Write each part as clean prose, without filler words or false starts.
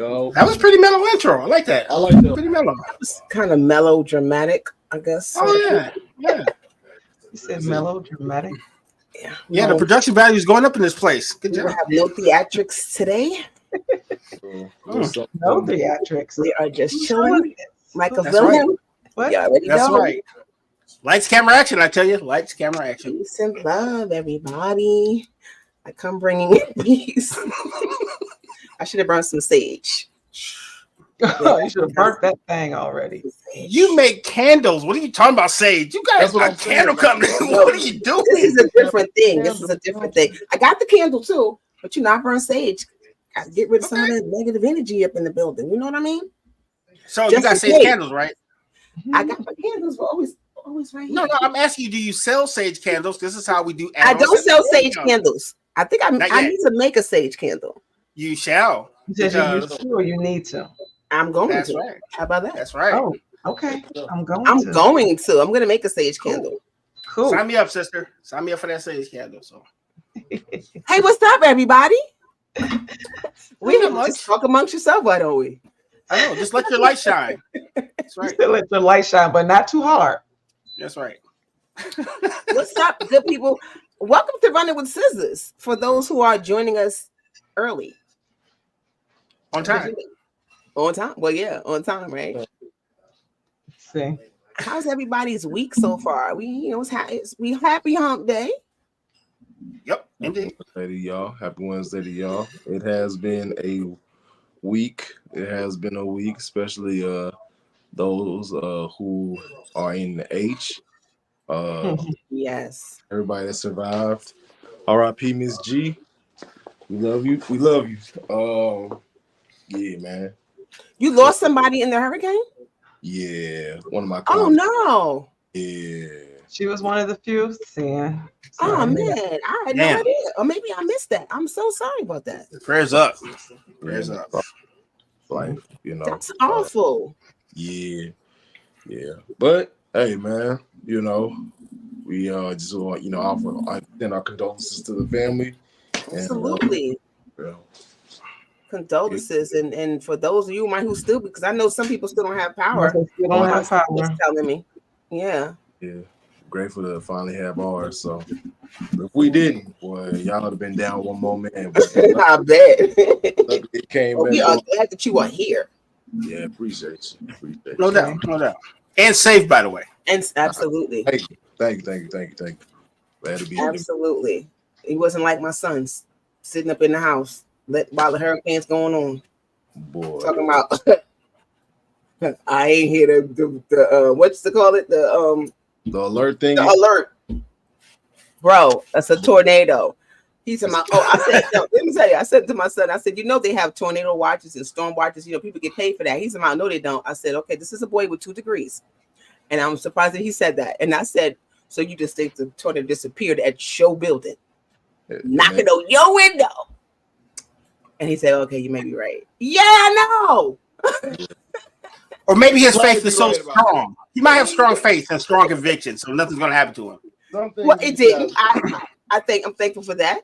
Yo, That was pretty mellow intro. I like that. I like that. Pretty mellow. It's kind of mellow, dramatic, I guess. Oh yeah, yeah. You said mellow, dramatic. Yeah. Yeah, the production value is going up in this place. Good We job. have no theatrics today. No theatrics. We are just chilling. Michael That's William. What? You already That's know. right. Lights, camera, action. I tell you, lights, camera, action. Peace and love, everybody. I come bringing in peace. I should have brought some sage. You should have burnt that thing already. You make candles. What are you talking about, Sage? You got a candle company. What are you doing? This is a different thing. This is a different thing. I got the candle too, but you not burn sage. Got to get rid of some of that negative energy up in the building. You know what I mean? So Just you got in sage case. candles, right? I got my candles for always right here. No, I'm asking you, do you sell sage candles? This is how we do. I don't sell sage candles. I think I Not yet. need to make a sage candle. You shall. You said you Because- used to or you need to. I'm going That's to. right. How about that? That's right. Oh, okay. I'm going I'm to. going to. I'm going to make a sage candle. Cool. Sign me up, sister. Sign me up for that sage candle. So Hey, what's up, everybody? We Not can much. just talk amongst yourself, why don't we? I know. Just let your light shine. That's You right. still let your light shine, but not too hard. That's right. What's up, good people? Welcome to Running with Scissors. For those who are joining us early. On time. On time. Well, yeah, on time, right? Let's see. How's everybody's week so far? We happy hump day. Yep. Indeed. Wednesday to y'all. Happy Wednesday to y'all. It has been a week. It has been a week, especially those who are in the H. Yes. Everybody that survived. R.I.P. Miss G. We love you. We love you. Yeah, man. You lost somebody in the hurricane? Yeah. One of my Oh colleagues. no. Yeah. She was one of the few. Seeing. Oh man, I had no Damn. idea. Or maybe I missed that. I'm so sorry about that. Prayers up. Prayers up. Like, you know. That's awful. Yeah. Yeah. But hey, man, you know, we just want, you know, offer send our condolences to the family. Absolutely. Yeah. Condolences. And for those of you who still, because I know some people still don't have power. They still don't have power. Just telling me. Yeah. Yeah. Grateful to finally have ours. So if we didn't, boy, y'all would have been down one more man. But I bet. it came Well, back. we are glad that you are here. Yeah, appreciate you. Appreciate you. No doubt. No doubt. And safe, by the way. And absolutely. Thank you. Glad to be here. Absolutely. It wasn't like my sons sitting up in the house while the hurricane's going on. Boy. Talking about I ain't hear the what's to call it? The alert thing. The alert. Bro, that's a tornado. He's in my I said, no, let me tell you, I said to my son, I said, you know, they have tornado watches and storm watches, you know, people get paid for that. He's in my no, they don't. I said, okay, this is a boy with 2 degrees. And I'm surprised that he said that. And I said, so you just think the tornado disappeared at your building, knocking on your window. And he said, okay, you may be right. Yeah, I know. Or maybe his faith is so strong. He might have strong faith and strong conviction, so nothing's going to happen to him. Well, it didn't. I think I'm thankful for that.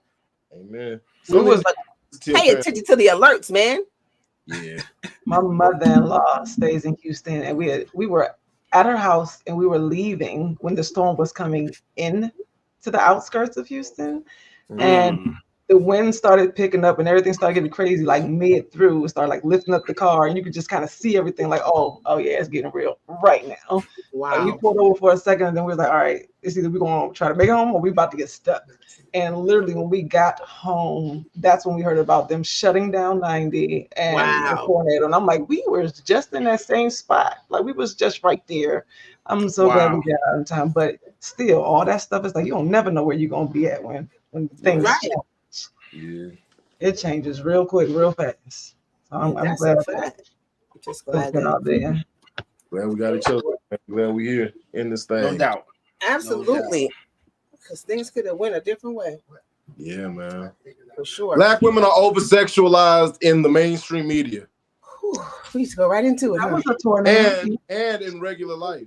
Amen. Pay attention to the alerts, man. Yeah. My mother-in-law stays in Houston, and we were at her house, and we were leaving when the storm was coming in to the outskirts of Houston, and the wind started picking up and everything started getting crazy, like mid through. It started like lifting up the car, and you could just kind of see everything like, oh yeah, it's getting real right now. Wow. And we pulled over for a second, and then we were like, all right, it's either we're going to try to make it home or we about to get stuck. And literally when we got home, that's when we heard about them shutting down 90 and the tornado. And I'm like, we were just in that same spot. Like we was just right there. I'm so glad we got out in time. But still, all that stuff is like, you don't never know where you're going to be at when things change. Yeah. It changes real quick, real fast. So I'm glad that. Just glad that. Out there. Glad we got each other. Glad we here in this thing. No doubt. Absolutely. Because things could have went a different way. Yeah, man. For sure. Black women are over-sexualized in the mainstream media. Whew, we used to go right into it. That was a tornado. And in regular life.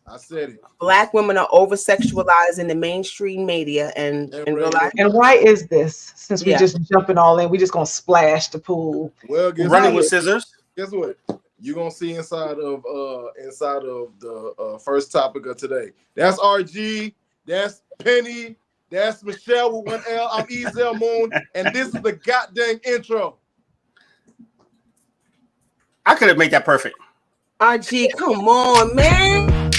I said it. Black women are over-sexualized in the mainstream media and in real life. And why is this? Since we Yeah. just jumping all in, we just gonna splash the pool. Well, guess Running what? with scissors. Guess what? You're gonna see inside of the first topic of today. That's RG, that's Penny, that's Michelle with one L. I'm Ezel Moon, and this is the goddamn intro. I could have made that perfect. RG, come on, man.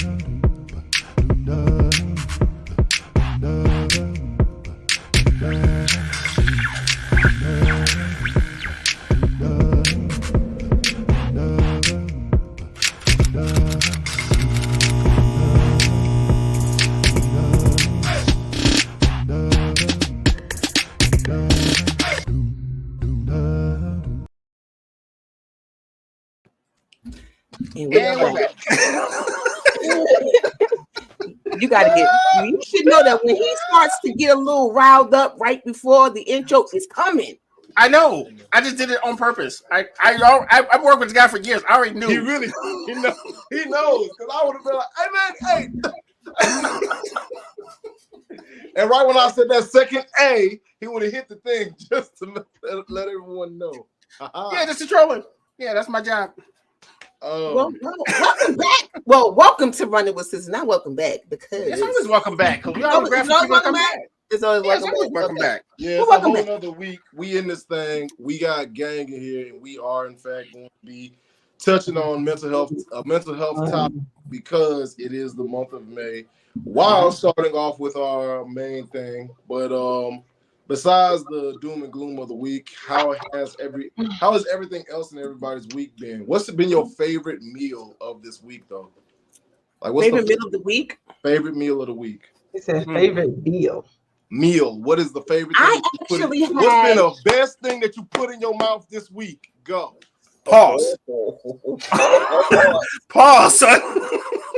And we're back. You should know that when he starts to get a little riled up right before the intro is coming. I know. I just did it on purpose. I've worked with this guy for years. I already knew. He knows because I would have been like, hey man, hey. And right when I said that second A, he would have hit the thing just to let everyone know. Yeah, just to troll him. Yeah, that's my job. Well, welcome back. Well, welcome to Running with Scissors. Not welcome back because it's always welcome back. Because we always welcome back. It's always welcome back. Yeah, it's a whole another week. We in this thing. We got gang in here, and we are in fact going to be touching on mental health topic because it is the month of May. While starting off with our main thing, but besides the doom and gloom of the week, how has everything else in everybody's week been? What's been your favorite meal of this week, though? Like, what's favorite meal of the week? Favorite meal of the week. It said favorite meal. Meal. What is the favorite thing? What's been the best thing that you put in your mouth this week? Go. Pause. Pause, son.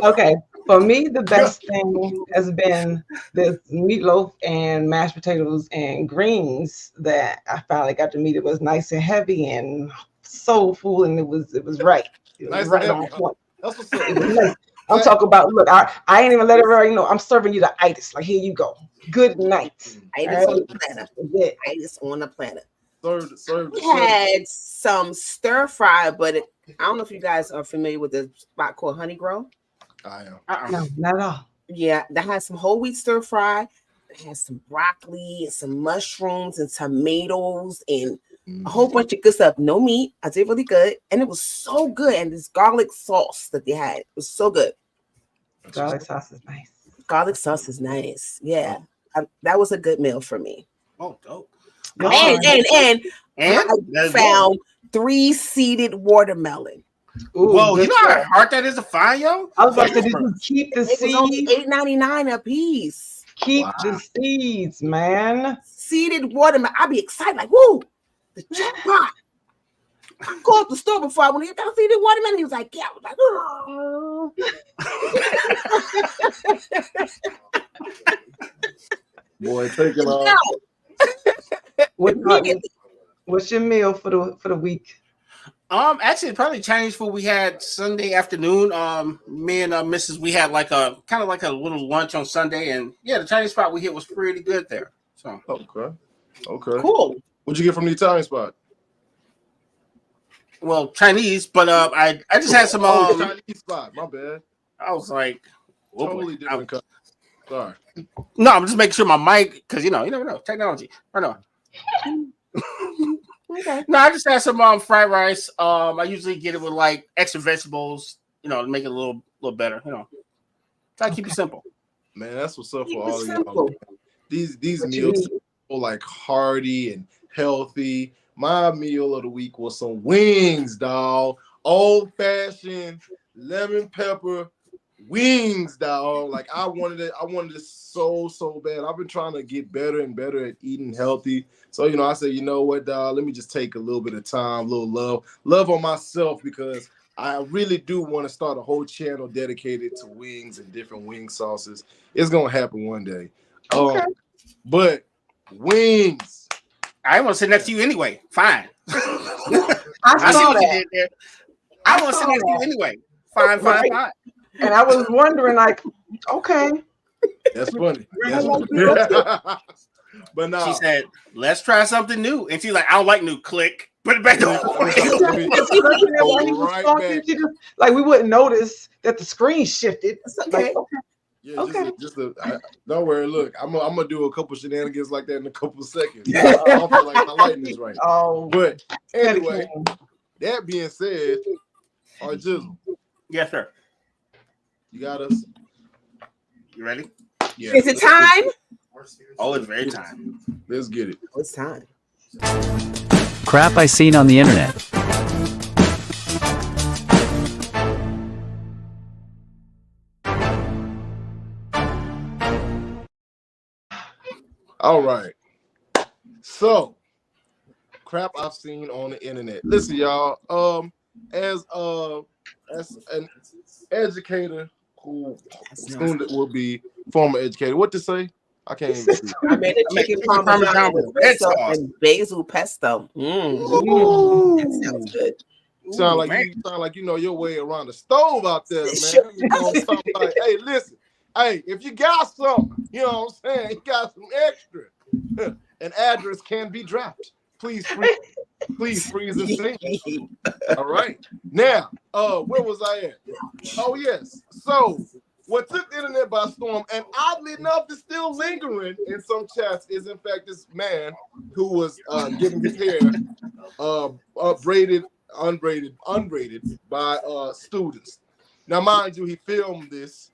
Okay. For me, the best thing has been this meatloaf and mashed potatoes and greens that I finally got to meet. It was nice and heavy and soulful, and it was right. It was nice right and on point. That's what's up. I'm talking about. Look, I ain't even let it. I'm serving you the itis. Like, here you go. Good night. Itis on the platter. Yeah. Itis on the platter. We had some stir fry, but I don't know if you guys are familiar with the spot called Honey Grow. I am. No, not at all. Yeah, that has some whole wheat stir fry. It has some broccoli and some mushrooms and tomatoes and a whole bunch of good stuff. No meat. I did really good. And it was so good. And this garlic sauce that they had was so good. Garlic sauce is nice. Garlic sauce is nice. Yeah. That was a good meal for me. Oh, dope. And I found 3 seeded watermelon. Ooh, whoa, you know how hard that is to find, yo? I was about to say, did you keep the seeds? It was only $8.99 a piece. Keep the seeds, man. Seeded watermelon. I'd be excited, like, woo, the jackpot. I called the store before I went to get that seeded watermelon. He was like, yeah. I was like, oh. Boy, take it off. What's your meal for the week? Actually, probably Chinese food. We had Sunday afternoon. Me and Mrs. We had like a kind of like a little lunch on Sunday, and yeah, the Chinese spot we hit was pretty good there. So okay, cool. What'd you get from the Italian spot? Well, Chinese, but I just had some Chinese spot. My bad. I was like, totally different cut. Sorry. No, I'm just making sure my mic, because you never know technology. I know. Okay. No, I just had some fried rice. I usually get it with like extra vegetables, to make it a little better. Try to keep it simple. Man, that's what's up for all of y'all. These meals are like hearty and healthy. My meal of the week was some wings, dog. Old fashioned lemon pepper wings, dog. Like I wanted it so bad. I've been trying to get better and better at eating healthy. So I said, you know what, dog, let me just take a little bit of time, a little love on myself, because I really do want to start a whole channel dedicated to wings and different wing sauces. It's gonna happen one day. Okay. But wings, I want to sit next to you anyway. Fine. I saw that. I want to sit next to you anyway. Fine. And I was wondering, like, okay. That's funny. But no. She said, let's try something new. And she's like, I don't like new. Click. Put it back on. Like, we wouldn't notice that the screen shifted. It's okay. Like, okay. Yeah, okay. Don't worry. Look, I'm gonna do a couple shenanigans like that in a couple of seconds. I don't feel like my lighting is right. Oh, but anyway, that being said, our Jizzle. Yes, sir. You got us. You ready? Yeah. Is it time? Oh, it's very time. Let's get it. It's time. Crap I seen on the internet. All right. So, crap I've seen on the internet. Listen, y'all. As an educator who soon will be former educator, what to say? I can't even see. I made a chicken parmesan with and basil pesto. That sounds good. Sound like you know your way around the stove out there, man. You know, like, hey, listen. Hey, if you got something, you know what I'm saying, you got some extra. An address can be dropped. Please freeze and sing. All right. Now, where was I at? Oh, yes. So, what took the internet by storm, and oddly enough, is still lingering in some chats, is in fact this man who was getting his hair unbraided by students. Now, mind you, he filmed this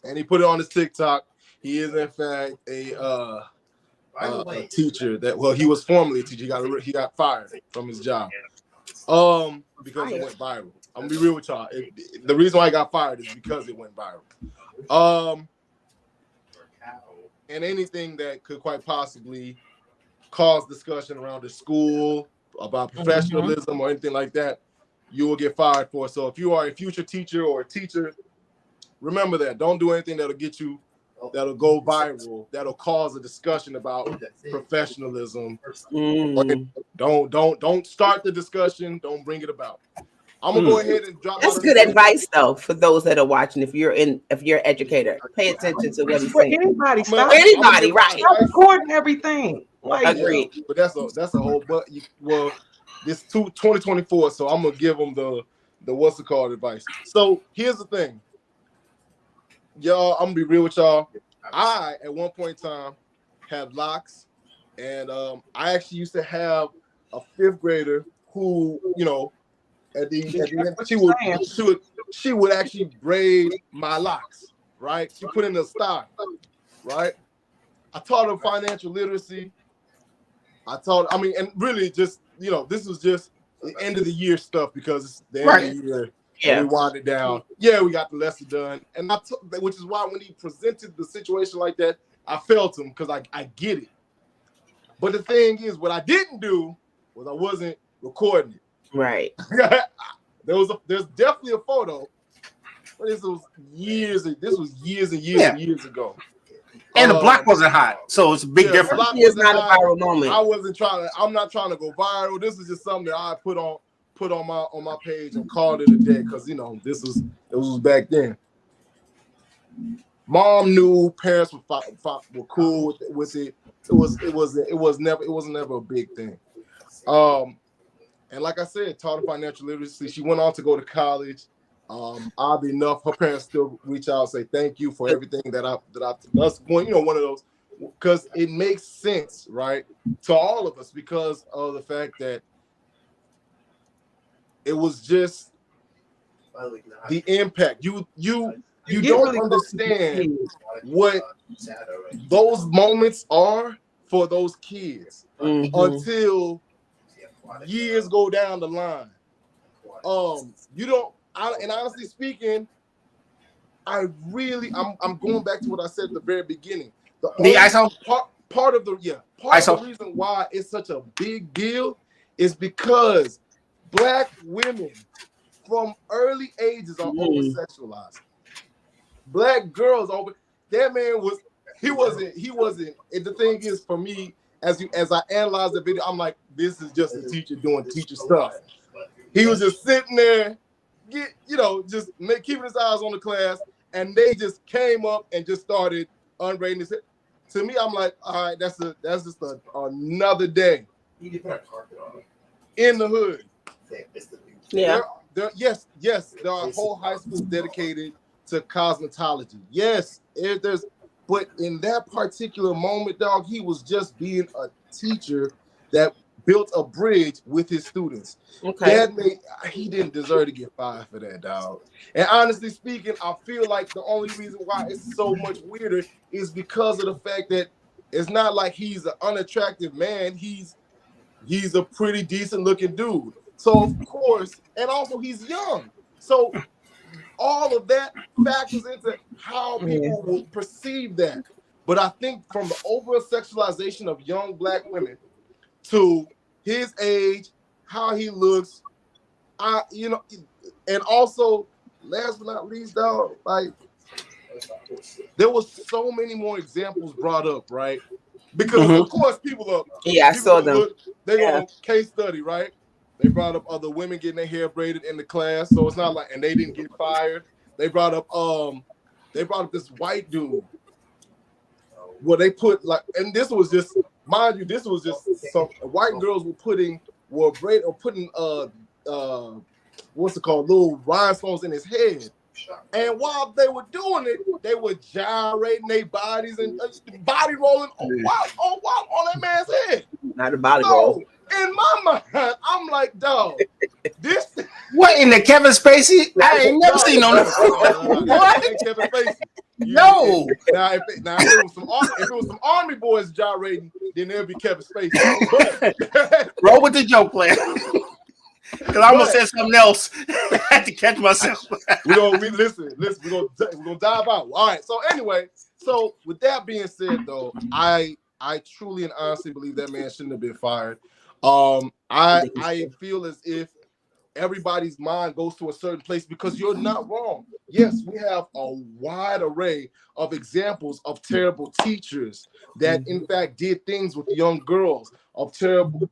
and he put it on his TikTok. He is in fact a teacher he was formerly a teacher. He got fired from his job because it went viral. I'm gonna be real with y'all. The reason why I got fired is because it went viral. And anything that could quite possibly cause discussion around the school about professionalism or anything like that, you will get fired for. So if you are a future teacher or a teacher, remember that. Don't do anything that'll go viral, that'll cause a discussion about professionalism. Don't start the discussion. Don't bring it about. I'm gonna go ahead and drop. That's good advice, though, for those that are watching. If you're an educator, pay attention to what he's saying. Anybody, right? Stop recording everything. Like, agreed. But that's a whole. But this 2024, so I'm gonna give them the what's it called advice. So here's the thing, y'all. I'm gonna be real with y'all. I at one point in time had locks, and I actually used to have a 5th grader who, you know, at the end, she would actually braid my locks, right? She put in a style, right? I taught her financial literacy. And really just, you know, this was just the end of the year stuff because it's the end of the year. Yeah. We wound it down. Yeah, we got the lesson done. And which is why when he presented the situation like that, I felt him because I get it. But the thing is, what I didn't do was I wasn't recording it. Right. There's definitely a photo, but this was years and years ago. And the block wasn't hot, so it's a big difference. It's not a viral moment. I'm not trying to go viral. This is just something that I put on my page and called it a day because, you know, it was back then. Mom knew, parents were cool with it. It was never a big thing. And like I said, taught her financial literacy. She went on to go to college. Oddly enough, her parents still reach out and say thank you for everything that's one, you know, one of those, because it makes sense, right, to all of us because of the fact that it was just the impact. You don't understand what those moments are for those kids until years go down the line. You don't. And honestly speaking, I'm going back to what I said at the very beginning. Part of the reason why it's such a big deal is because Black women from early ages are over-sexualized. Black girls that man wasn't. And the thing is, for me, as I analyze the video, I'm like, this is just a teacher doing teacher stuff. He was just sitting there keeping his eyes on the class, and they just came up and just started unbraiding his hair. To me, I'm like, all right, that's just another day in the hood. Yeah. Yes, there are whole high schools dedicated to cosmetology. Yes, but in that particular moment, dog, he was just being a teacher that built a bridge with his students. Okay. He didn't deserve to get fired for that, dog. And honestly speaking, I feel like the only reason why it's so much weirder is because of the fact that it's not like he's an unattractive man. He's a pretty decent looking dude. So of course, and also he's young. So all of that factors into how people will perceive that. But I think from the over sexualization of young black women to his age, how he looks, and also last but not least, dog, like there was so many more examples brought up, right? Because of course people are I saw them. They're going to case study, right? They brought up other women getting their hair braided in the class, so it's not like, and they didn't get fired. They brought up this white dude. Well, they put like, and this was just, mind you, this was just some white girls putting what's it called, little rhinestones in his head. And while they were doing it, they were gyrating their bodies and body rolling on that man's head. Not a body roll. In my mind, I'm like, dog, this. What in the Kevin Spacey? I ain't never seen no. What? Kevin Spacey. No. Now, if it was some army boys gyrating, then it'll be Kevin Spacey. Roll with the joke, player. Because I almost said something else. I had to catch myself. We're gonna dive out. All right. So anyway, with that being said, though, I truly and honestly believe that man shouldn't have been fired. I feel as if everybody's mind goes to a certain place because you're not wrong. Yes, we have a wide array of examples of terrible teachers that in fact did things with young girls, of terrible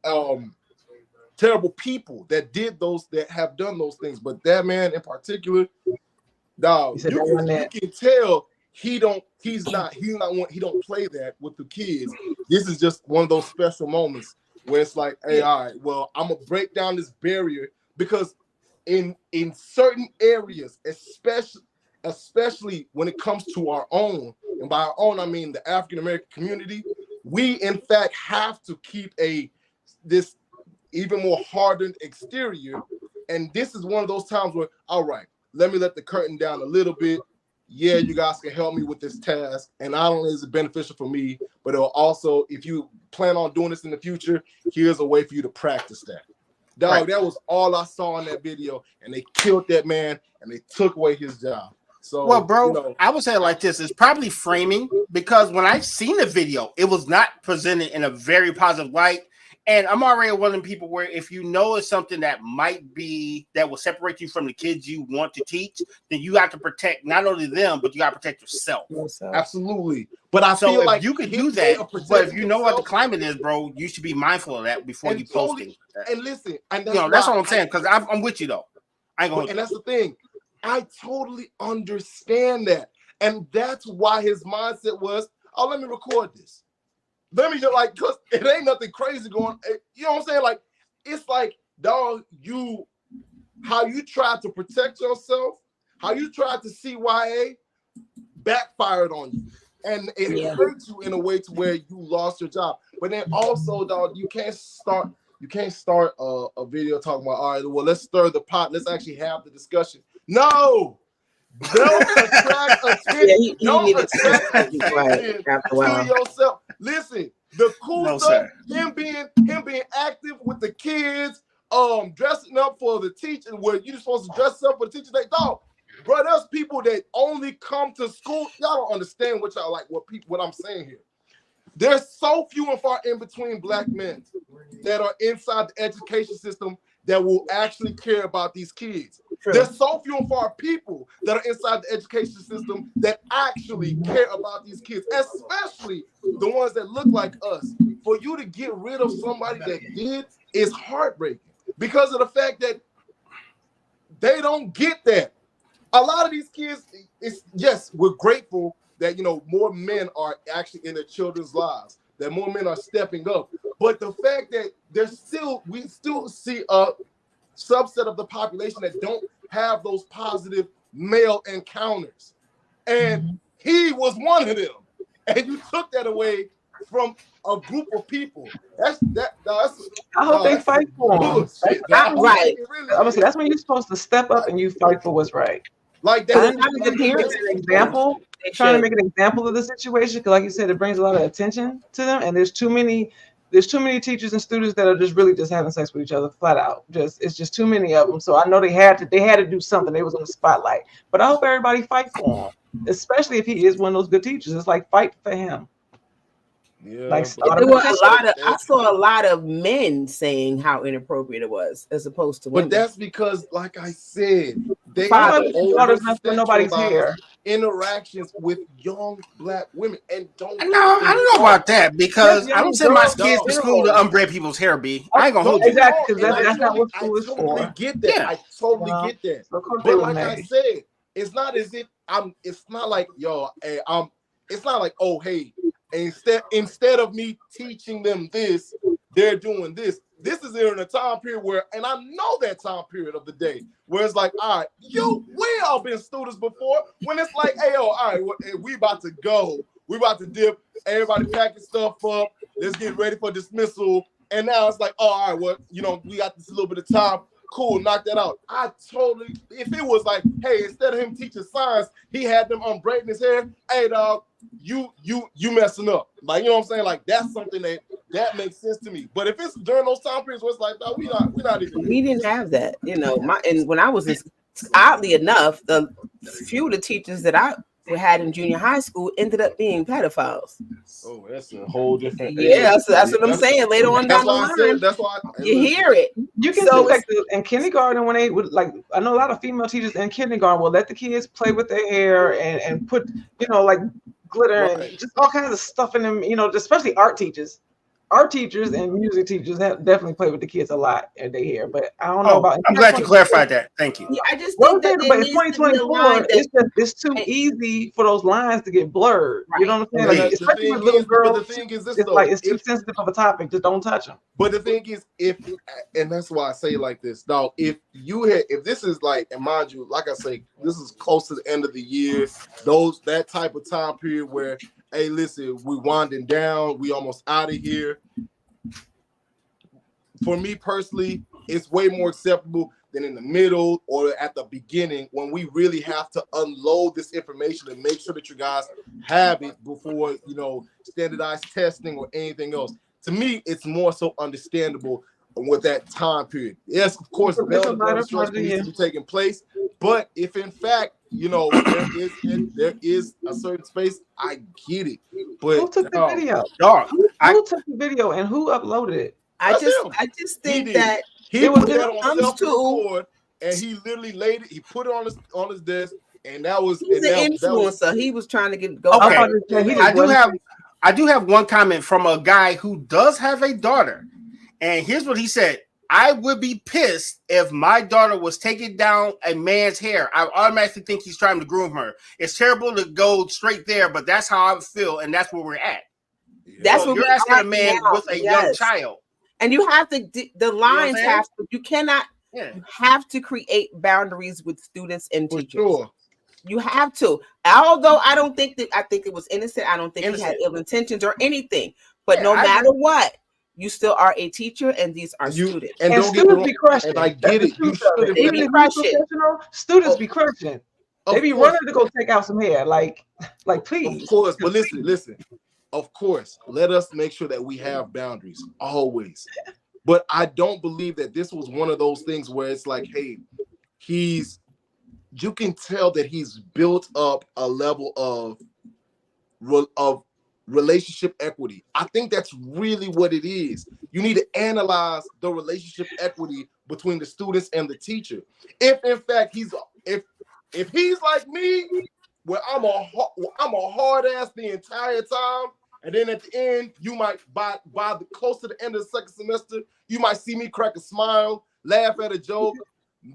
people that have done those things. But that man in particular, dog, you can tell he don't play that with the kids. This is just one of those special moments where it's like, hey, all right, well, I'm gonna break down this barrier because in certain areas, especially when it comes to our own, and by our own I mean the African American community, we in fact have to keep this even more hardened exterior. And this is one of those times where, all right, let me let the curtain down a little bit. Yeah, you guys can help me with this task. And not only is it beneficial for me, but it'll also, if you plan on doing this in the future, here's a way for you to practice that. Dog, right. That was all I saw in that video. And they killed that man and they took away his job. So, well, bro, I would say it like this. It's probably framing, because when I seen the video, it was not presented in a very positive light. And I'm already one of the people where if you know it's something that will separate you from the kids you want to teach, then you have to protect not only them, but you got to protect yourself. Absolutely. But I feel like you could do that, but if you know what the climate is, bro, you should be mindful of that before you post it. And listen, and that's what I'm saying, because I'm with you though. And that's the thing. I totally understand that. And that's why his mindset was, oh, let me record this. Let me just because it ain't nothing crazy going. You know what I'm saying? Like, it's like, dog, how you tried to protect yourself, how you tried to CYA backfired on you. And it hurt you in a way to where you lost your job. But then also, dog, you can't start a video talking about, all right, well, let's stir the pot. Let's actually have the discussion. No. Don't attract attention. Don't attract attention to yourself. Listen, the cool stuff, him being active with the kids, dressing up for the teacher, where you're supposed to dress up for the teacher. They don't, bro. There's people that only come to school. Y'all don't understand what I'm saying here. There's so few and far in between black men that are inside the education system that will actually care about these kids. True. There's so few and far people that are inside the education system that actually care about these kids, especially the ones that look like us. For you to get rid of somebody that did is heartbreaking because of the fact that They don't get that. A lot of these kids, it's yes, we're grateful that more men are actually in their children's lives, that more men are stepping up. But the fact that we still see a subset of the population that don't have those positive male encounters. And he was one of them. And you took that away from a group of people. I hope they fight for him. Right. Obviously, that's when you're supposed to step up and you fight for what's right. Like that's the parents an example, trying to make an example of the situation, because like you said, it brings a lot of attention to them, and there's too many teachers and students that are just having sex with each other flat out. It's just too many of them. So I know they had to do something. They was on the spotlight. But I hope everybody fight for him, especially if he is one of those good teachers. It's like fight for him. Yeah, like I saw a lot of men saying how inappropriate it was, as opposed to women. But that's because, like I said, they daughters not for nobody's hair. Interactions with young Black women, and I don't know about that, because I don't send my kids to school to unbraid people's hair. I ain't gonna hold you. Exactly, because that's not what school is for. I get that. Yeah. I totally get that. But like I said, it's not as if it's not like, it's not like, oh, hey, instead of me teaching them this, they're doing this. This is in a time period where, and I know that time period of the day where it's like, all right, we all been students before, when it's like, hey, all right, we about to go. We about to dip. Everybody packing stuff up. Let's get ready for dismissal. And now it's like, oh, all right, well, we got this little bit of time. Cool, knock that out. If it was like, hey, instead of him teaching science, he had them unbraiding his hair. Hey, dog, you messing up. Like, you know what I'm saying? Like, that's something that makes sense to me. But if it's during those time periods where it's like, no, we're not even. We didn't have that, and when I was oddly enough, the few of the teachers that I had in junior high school ended up being pedophiles. Oh, that's a whole different. Yeah, that's what I'm saying. Later on down the line, that's why you hear it. You can see like in kindergarten when they would, like, I know a lot of female teachers in kindergarten will let the kids play with their hair and put like glitter and just all kinds of stuff in them. Especially art teachers. Art teachers and music teachers have definitely played with the kids a lot in their hair, but I don't know about. I'm glad you clarified that. Thank you. Yeah, I just think that but in 2024, it's too easy for those lines to get blurred. Right. You know what I'm saying? Like, especially with little girls. But the thing is this, it's too sensitive of a topic. Just don't touch them. But the thing is, and that's why I say like this, dog. If this is like, and mind you, like I say, this is close to the end of the year. That type of time period where, hey, listen, we winding down. We almost out of here. For me personally, it's way more acceptable than in the middle or at the beginning, when we really have to unload this information and make sure that you guys have it before, standardized testing or anything else. To me, it's more so understandable with that time period. Yes, of course, the instruction needs to be taking place, but if in fact, there is a certain space, I get it. But who took the video? Who took the video and who uploaded it? I just think that he put that on self-record, and he literally laid it. He put it on his desk, and that was. He's an influencer. He was trying to go. Okay, I do have one comment from a guy who does have a daughter, and here's what he said: I would be pissed if my daughter was taking down a man's hair. I automatically think he's trying to groom her. It's terrible to go straight there, but that's how I would feel, and that's where we're at. Yeah. That's what you're asking a man with a young child. And you have to, the lines have to, you cannot, you have to create boundaries with students and teachers. Sure. You have to. Although I think it was innocent. I don't think he had ill intentions or anything. But no matter what, you still are a teacher, and these are students. And students be crushing. And I get it. Even if professional, students be crushing. They be running to go take out some hair. Like please. Of course, but listen. Of course, let us make sure that we have boundaries always. But I don't believe that this was one of those things where it's like, hey, you can tell that he's built up a level of relationship equity. I think that's really what it is. You need to analyze the relationship equity between the students and the teacher. If in fact if he's like me, where I'm a hard ass the entire time, and then at the end, you might by the close to the end of the second semester, you might see me crack a smile, laugh at a joke,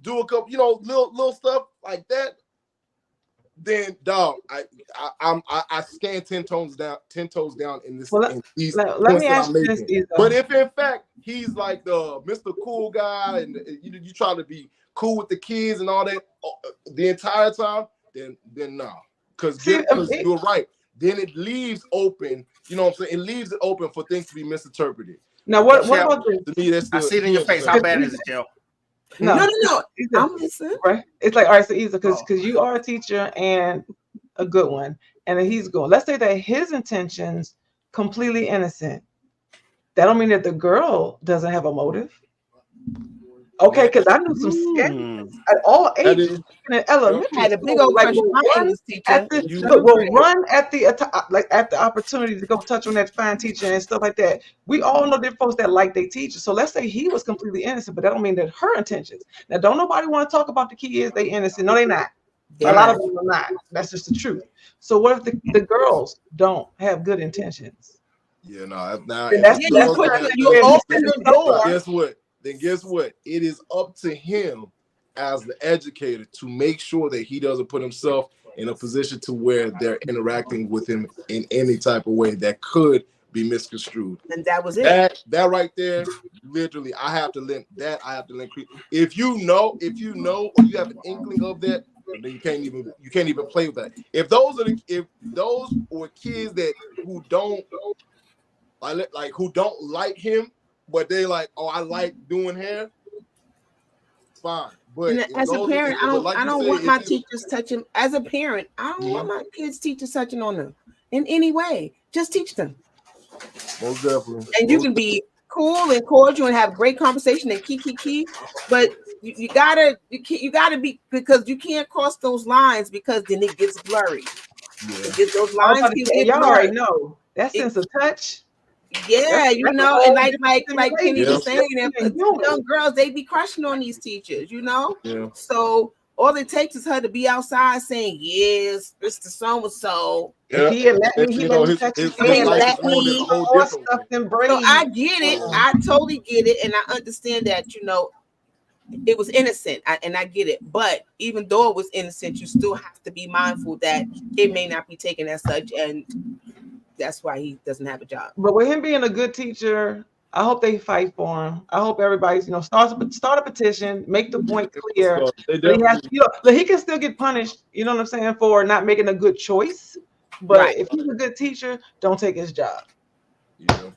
do a couple, little stuff like that, then dog, I stand 10 toes down in this. Well, in these let points me that ask I'm you this, making. Isa. But if in fact he's like the Mr. Cool guy, and you try to be cool with the kids and all that the entire time, then no, because you're right. Then it leaves open. You know what I'm saying? It leaves it open for things to be misinterpreted. Now, what about this? To me, that's I see it in your face. How bad is it, Jill? No. I'm listening. Right? It's like, all right, so Isa, because you are a teacher and a good one, and then he's going. Let's say that his intentions completely innocent. That don't mean that the girl doesn't have a motive. Okay, because I knew some scandals at all ages. In elementary, had a big old crush on my English teacher. Will run at the opportunity to go touch on that fine teacher and stuff like that. We all know there are folks that like their teachers. So let's say he was completely innocent, but that don't mean that her intentions. Now, don't nobody want to talk about the kids. They innocent. No, they not. A lot of them are not. That's just the truth. So what if the girls don't have good intentions? Yeah, no. Now, you open the door. Guess what? It is up to him as the educator to make sure that he doesn't put himself in a position to where they're interacting with him in any type of way that could be misconstrued. And that was it. That right there, literally, I have to link. If you know, or you have an inkling of that, then you can't even play with that. If those were kids who don't like him, but they like, oh, I like doing hair, fine. But as a parent, I don't want my teachers touching. As a parent, I don't want my kids' teachers touching on them in any way. Just teach them. Most definitely. And you can be cool and cordial and have great conversation and key, but you gotta be, because you can't cross those lines, because then it gets blurry. Yeah. Those lines y'all already know that sense of touch. Yeah, and like Kenny was saying, young girls, they be crushing on these teachers, Yeah. So all it takes is her to be outside saying, yes, Mr. So-and-so. If he had let me, he let me. So I get it. I totally get it. And I understand that, it was innocent. And I get it. But even though it was innocent, you still have to be mindful that it may not be taken as such. And that's why he doesn't have a job. But with him being a good teacher, I hope they fight for him. I hope everybody's, start a petition, make the point clear. He can still get punished, you know what I'm saying, for not making a good choice. But if he's a good teacher, don't take his job. Yeah.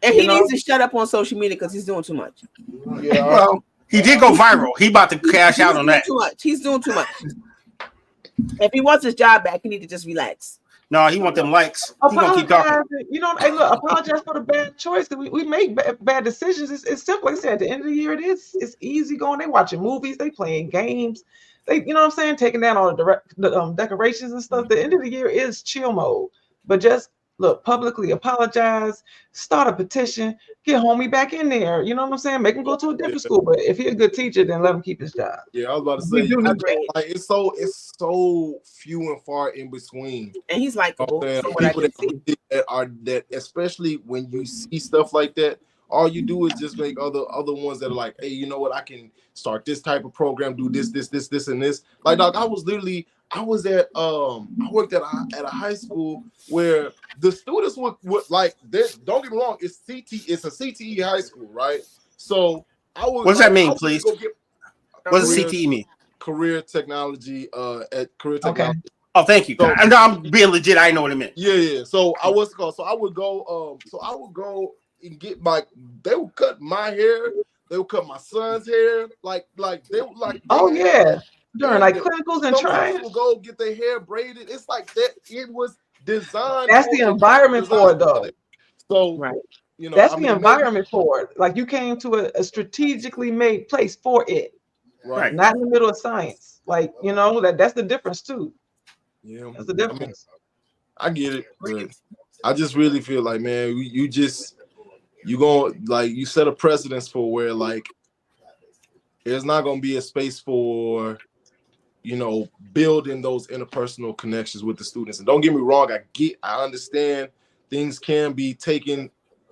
And he needs to shut up on social media because he's doing too much. Yeah. Well, he did go viral. He about to cash out on that. He's doing too much. If he wants his job back, he need to just relax. No, he want them likes. He gonna keep talking. Hey, look, apologize for the bad choice. We make bad decisions. It's simple. Like I said, at the end of the year, it's easy going. They watching movies, they playing games, they, you know what I'm saying, taking down all the decorations and stuff. The end of the year is chill mode. But just look, publicly apologize, start a petition, get homie back in there. You know what I'm saying? Make him go to a different school. But if he's a good teacher, then let him keep his job. Yeah, I was about to say, it's so few and far in between. And he's likable. People that especially when you see stuff like that, all you do is just make other ones that are like, hey, you know what? I can start this type of program, do this, and this. Like, dog, I worked at a high school where the students would like, don't get me wrong, it's a CTE high school, right? So I was. What does that mean, please? What does CTE mean? Career technology. At career technology. Okay. Oh, thank you. So, I'm being legit. I know what it meant. Yeah. So I would go. And get they would cut my hair. They would cut my son's hair. Like they would like. Oh yeah. During like clinicals and trying. Will go get their hair braided. It's like that. It was designed. That's the environment for it, though. So right. That's the environment for it. Like you came to a strategically made place for it. Right. Not in the middle of science. Like, that's the difference too. Yeah. That's the difference. I get it. But I just really feel like, man, you set a precedence for where like there's not gonna be a space for building those interpersonal connections with the students. And don't get me wrong, I understand things can be taken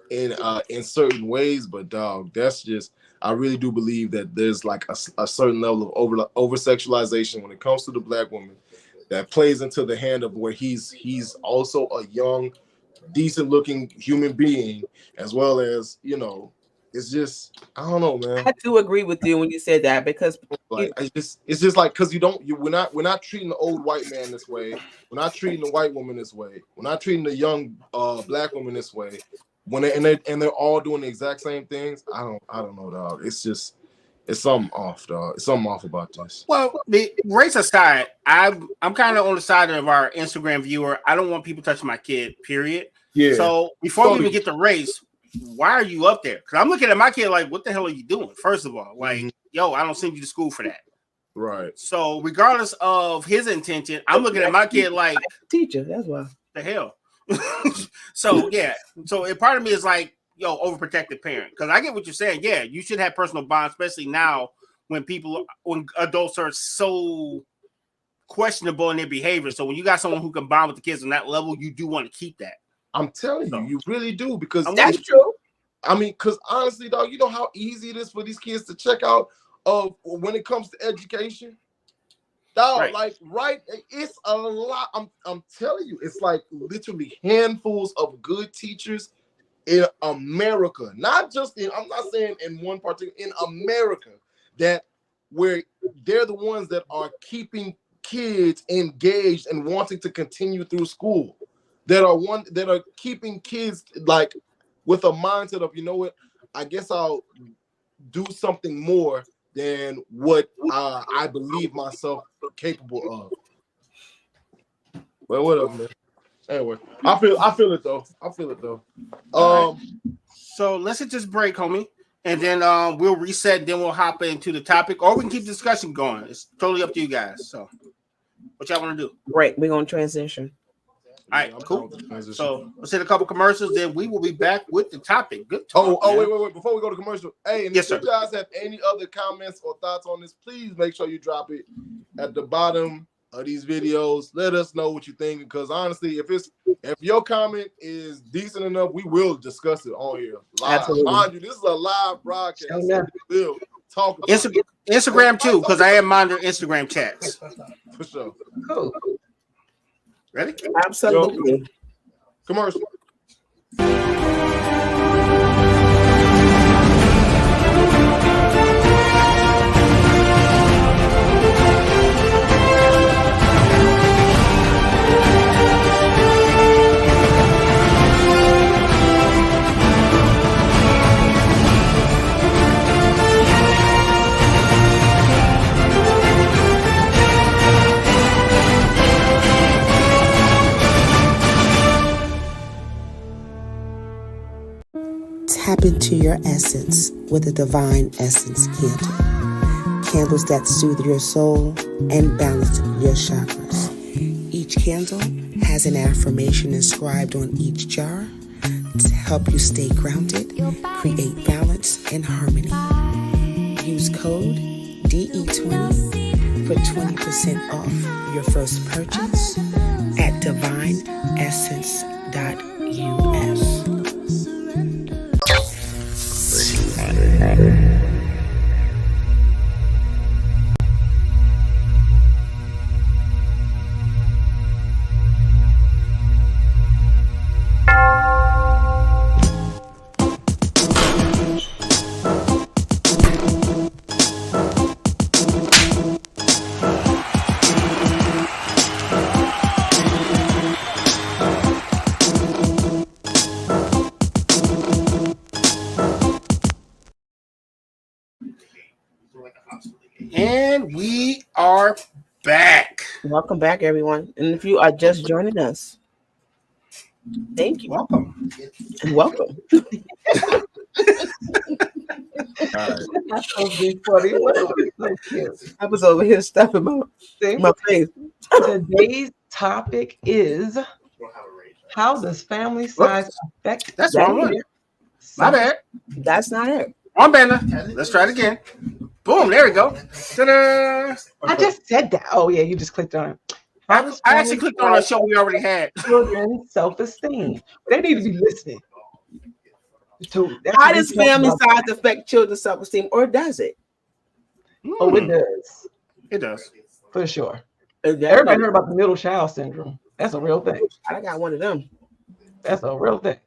in certain ways, but dog, that's just I really do believe that there's like a certain level of over sexualization when it comes to the black woman that plays into the hand of where he's also a young, decent looking human being, as well as, you know, it's just, I don't know, man. I do agree with you when you said that, because like it's just like, because we're not treating the old white man this way, we're not treating the white woman this way, we're not treating the young black woman this way, when they're all doing the exact same things. I don't know, dog. It's something off, dog. It's something off about this. Well, the race aside, I'm kind of on the side of our Instagram viewer. I don't want people touching my kid, period. Yeah. So before we even get to race, why are you up there? Because I'm looking at my kid like, what the hell are you doing? First of all, like, yo, I don't send you to school for that. Right. So regardless of his intention, I'm looking at my kid like, teacher, that's why. The hell. So yeah. So part of me is like, yo, overprotective parent. Because I get what you're saying. Yeah, you should have personal bonds, especially now when adults are so questionable in their behavior. So when you got someone who can bond with the kids on that level, you do want to keep that. I'm telling you, you really do, because that's true. I mean, because honestly, dog, you know how easy it is for these kids to check out of when it comes to education. Dog, right. It's a lot. I'm telling you, it's like literally handfuls of good teachers in America, not just in, I'm not saying in one particular, in America, that where they're the ones that are keeping kids engaged and wanting to continue through school, that are keeping kids like with a mindset of, you know what, I guess I'll do something more than what I believe myself capable of. Well, whatever, man. Anyway, I feel it though. So let's hit this break, homie, and then we'll reset. Then we'll hop into the topic, or we can keep the discussion going. It's totally up to you guys. So, what y'all want to do? Great, we're gonna transition. All right, cool. So let's hit a couple commercials, then we will be back with the topic. Good talk. Wait. Before we go to commercial, hey, and yes, if you guys have any other comments or thoughts on this, please make sure you drop it at the bottom of these videos. Let us know what you think, because honestly, if your comment is decent enough, we will discuss it on here live. Absolutely. Mind you, this is a live broadcast. So we will talk about Instagram too, because I am monitoring Instagram chats. For sure. Cool. Ready? Absolutely. Commercial. Tap into your essence with a divine essence candle. Candles that soothe your soul and balance your chakras. Each candle has an affirmation inscribed on each jar to help you stay grounded, create balance and harmony. Use code DE20 for 20% off your first purchase at divineessence.us. And we are back. Welcome back, everyone. And if you are just joining us, thank you. Welcome. Welcome. That's so funny. So cute. I was over here stuffing my face. Today's topic is, how does family size affect? That's wrong. My bad. That's not it. One banner. Let's try it again. Boom, there we go. Ta-da! I just said that. Oh yeah, you just clicked on it. I actually clicked on a show we already had. Children's self-esteem. They need to be listening. How does family size affect children's self-esteem, or does it? Oh, it does. It does. For sure. Everybody heard about the middle child syndrome. That's a real thing. I got one of them. That's a real thing.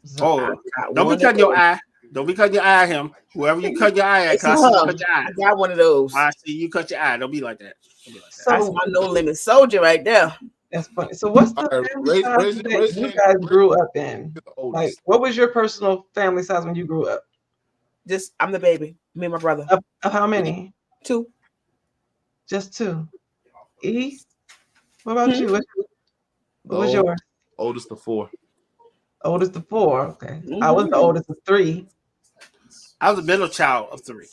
So, don't be cutting your eye. Don't be cutting your eye at him. Whoever you cut your eye at, cut your eye. I got one of those. I see you cut your eye. Don't be like that. So, that's my no limit soldier right there. That's funny. So what's the family size that you guys grew up in? Like, what was your personal family size when you grew up? Just, I'm the baby. Me and my brother. Of how many? 2. Just 2. E? What about you? What was yours? Oldest of 4. Oldest of 4. Okay. I was the oldest of 3. I was the middle child of 3.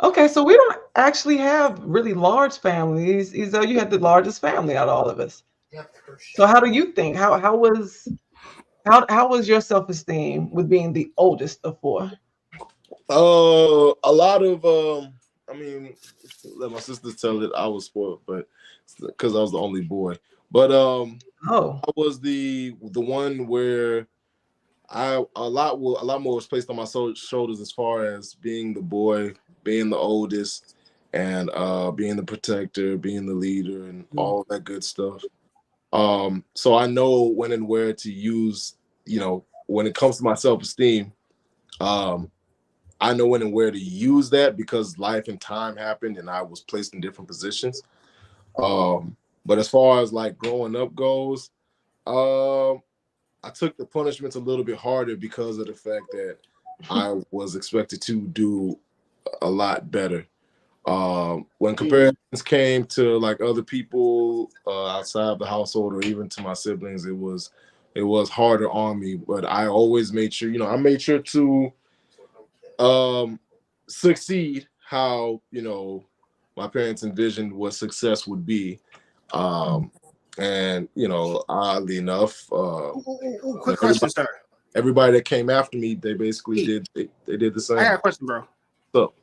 Okay, so we don't actually have really large families. So you had the largest family out of all of us. So how do you think? How was your self-esteem with being the oldest of 4? A lot of I mean, let my sisters tell it. I was spoiled, but because I was the only boy. But I was the one where a lot more was placed on my shoulders as far as being the boy, being the oldest, and being the protector, being the leader, and all of that good stuff. So I know when and where to use, when it comes to my self-esteem, I know when and where to use that because life and time happened and I was placed in different positions. But as far as like growing up goes, I took the punishments a little bit harder because of the fact that I was expected to do a lot better. When comparisons came to like other people outside the household or even to my siblings, it was harder on me. But I always made sure, I made sure to succeed how my parents envisioned what success would be. And oddly enough, quick question, sir. Everybody that came after me, they basically did the same. I got a question, bro. So,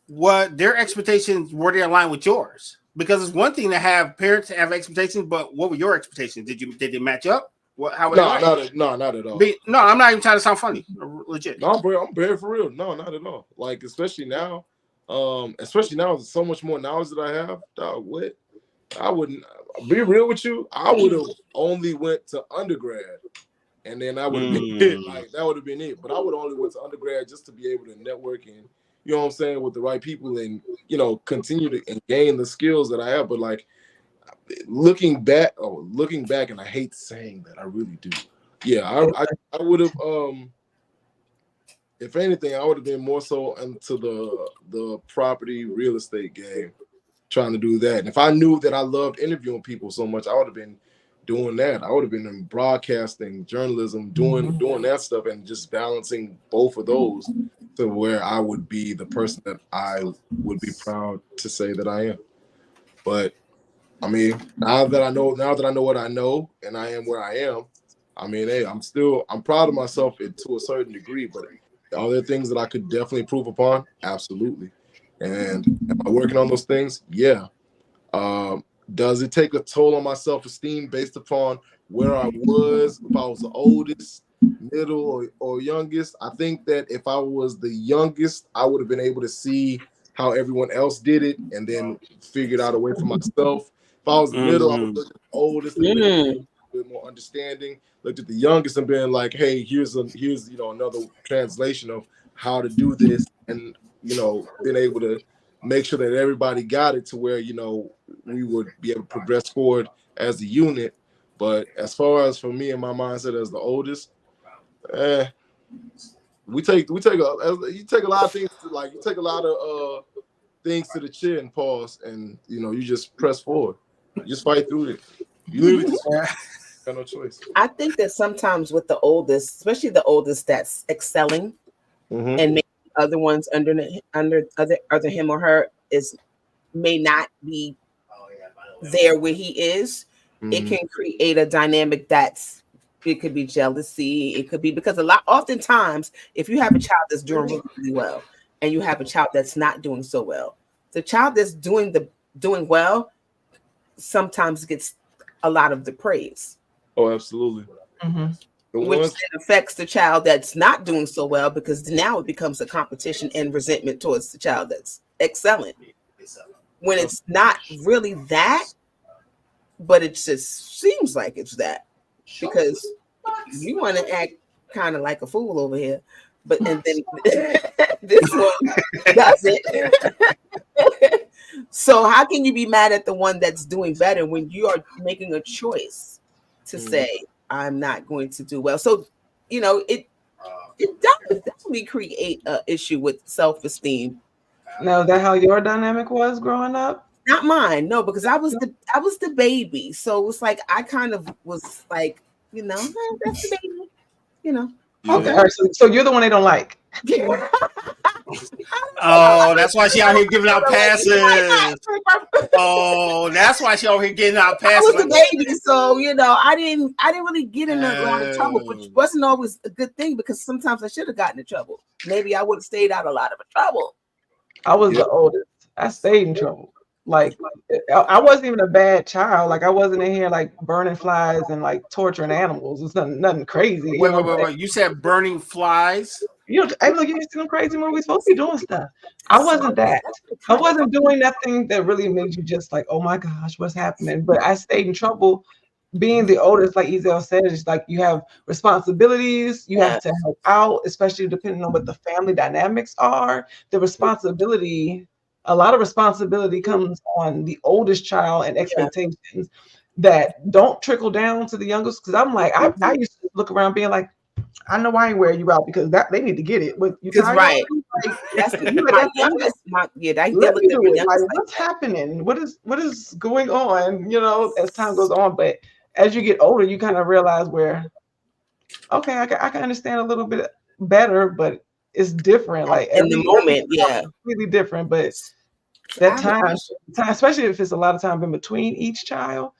what their expectations were they aligned with yours? Because it's one thing to have parents have expectations, but what were your expectations? Did they match up? How were not at all. No, I'm not even trying to sound funny. Legit. No, I'm very for real. No, not at all. Like especially now, there's so much more knowledge that I have. What I wouldn't be real with you. I would have only went to undergrad, and then I would have been it. Like that would have been it. But I would only went to undergrad just to be able to network and what I'm saying, with the right people and continue to and gain the skills that I have. But like looking back, and I hate saying that, I really do. Yeah, I would have. If anything, I would have been more so into the property real estate game, trying to do that. And if I knew that I loved interviewing people so much, I would have been doing that. I would have been in broadcasting, journalism, doing that stuff, and just balancing both of those to where I would be the person that I would be proud to say that I am. But I mean, now that I know what I know, and I am where I am, I mean, hey, I'm proud of myself to a certain degree, but are there things that I could definitely improve upon? Absolutely. And am I working on those things? Yeah. Does it take a toll on my self-esteem based upon where I was, if I was the oldest, middle, or youngest? I think that if I was the youngest, I would have been able to see how everyone else did it and then figured out a way for myself. If I was the middle, I would look at the oldest, a bit more understanding. Looked at the youngest and been like, "Hey, here's another translation of how to do this," and been able to make sure that everybody got it to where we would be able to progress forward as a unit. But as far as for me and my mindset as the oldest, you take a lot of things to the chin, pause, and you just press forward. You just fight through it. You literally just got no choice. I think that sometimes with the oldest, especially the oldest that's excelling, and maybe other ones under him or her may not be there where he is, it can create a dynamic it could be jealousy. It could be because oftentimes if you have a child that's doing really, really well and you have a child that's not doing so well, the child that's doing well sometimes gets a lot of the praise. Oh, absolutely. which then affects the child that's not doing so well, because now it becomes a competition and resentment towards the child that's excelling. When it's not really that, but it just seems like it's that, because you want to act kind of like a fool over here, but and then this one doesn't. So how can you be mad at the one that's doing better when you are making a choice to say, I'm not going to do well? So, you know, it does definitely create an issue with self-esteem. Now, is that how your dynamic was growing up? Not mine, no, because I was the baby. So it was like I kind of was like, you know, that's the baby, you know. Okay, all right, so you're the one they don't like. Oh, that's why she out here giving out passes. Oh, that's why she out here getting out passes. I was the baby, so you know, I didn't really get in a lot of trouble, which wasn't always a good thing, because sometimes I should have gotten in trouble. Maybe I would have stayed out a lot of trouble. I was the oldest. I stayed in trouble. Like, I wasn't even a bad child. Like, I wasn't in here like burning flies and like torturing animals. It's nothing crazy. Wait. You said burning flies? You know, I look, you see them crazy movies. Supposed to be doing stuff. I wasn't that. I wasn't doing nothing that really made you just like, oh my gosh, what's happening? But I stayed in trouble. Being the oldest, like Ezel said, it's like you have responsibilities. You have to help out, especially depending on what the family dynamics are. The responsibility. A lot of responsibility comes on the oldest child and expectations that don't trickle down to the youngest. Because I'm like, I used to look around being like, I know I ain't wearing you out because they need to get it. But you right. Like, that's my youngest. What's happening? What is going on? You know, as time goes on. But as you get older, you kind of realize where, okay, I can understand a little bit better, but it's different. Like in the moment, really different. But that time, especially if it's a lot of time in between each child,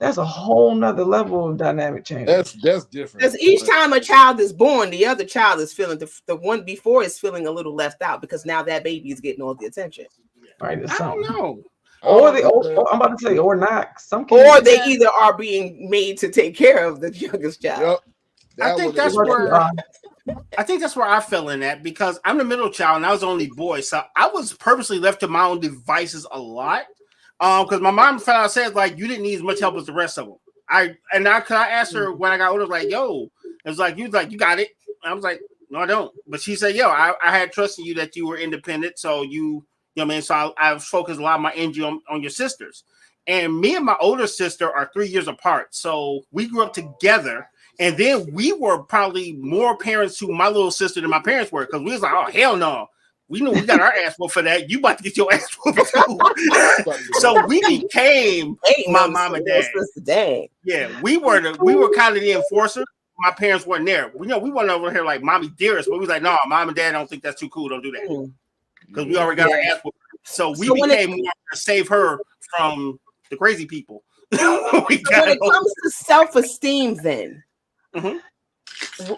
that's a whole nother level of dynamic change. That's different. Because each time a child is born, the other child is feeling the one before is feeling a little left out, because now that baby is getting all the attention. Right? I don't know. I'm about to say, or not. Some kids, or they either are being made to take care of the youngest child. Yep. I think that's where I fell in at, because I'm the middle child and I was the only boy, so I was purposely left to my own devices a lot. Because my mom found out, said like, you didn't need as much help as the rest of them. I asked her when I got older, like, yo, it was like, you got it. I was like, no, I don't. But she said, yo, I had trust in you that you were independent, so you know what I mean. So I focused a lot of my energy on your sisters. And me and my older sister are 3 years apart, so we grew up together. And then we were probably more parents to my little sister than my parents were, because we was like, oh, hell no. We knew we got our ass whooped for that. You about to get your ass whooped too. So we became my mom and dad. Dang. Yeah, we were kind of the enforcer. My parents weren't there. We went over here like mommy dearest, but we was like, no, mom and dad don't think that's too cool. Don't do that. Because we already got our ass whooped. So we became more to save her from the crazy people. When it comes to self-esteem, then. Mm-hmm.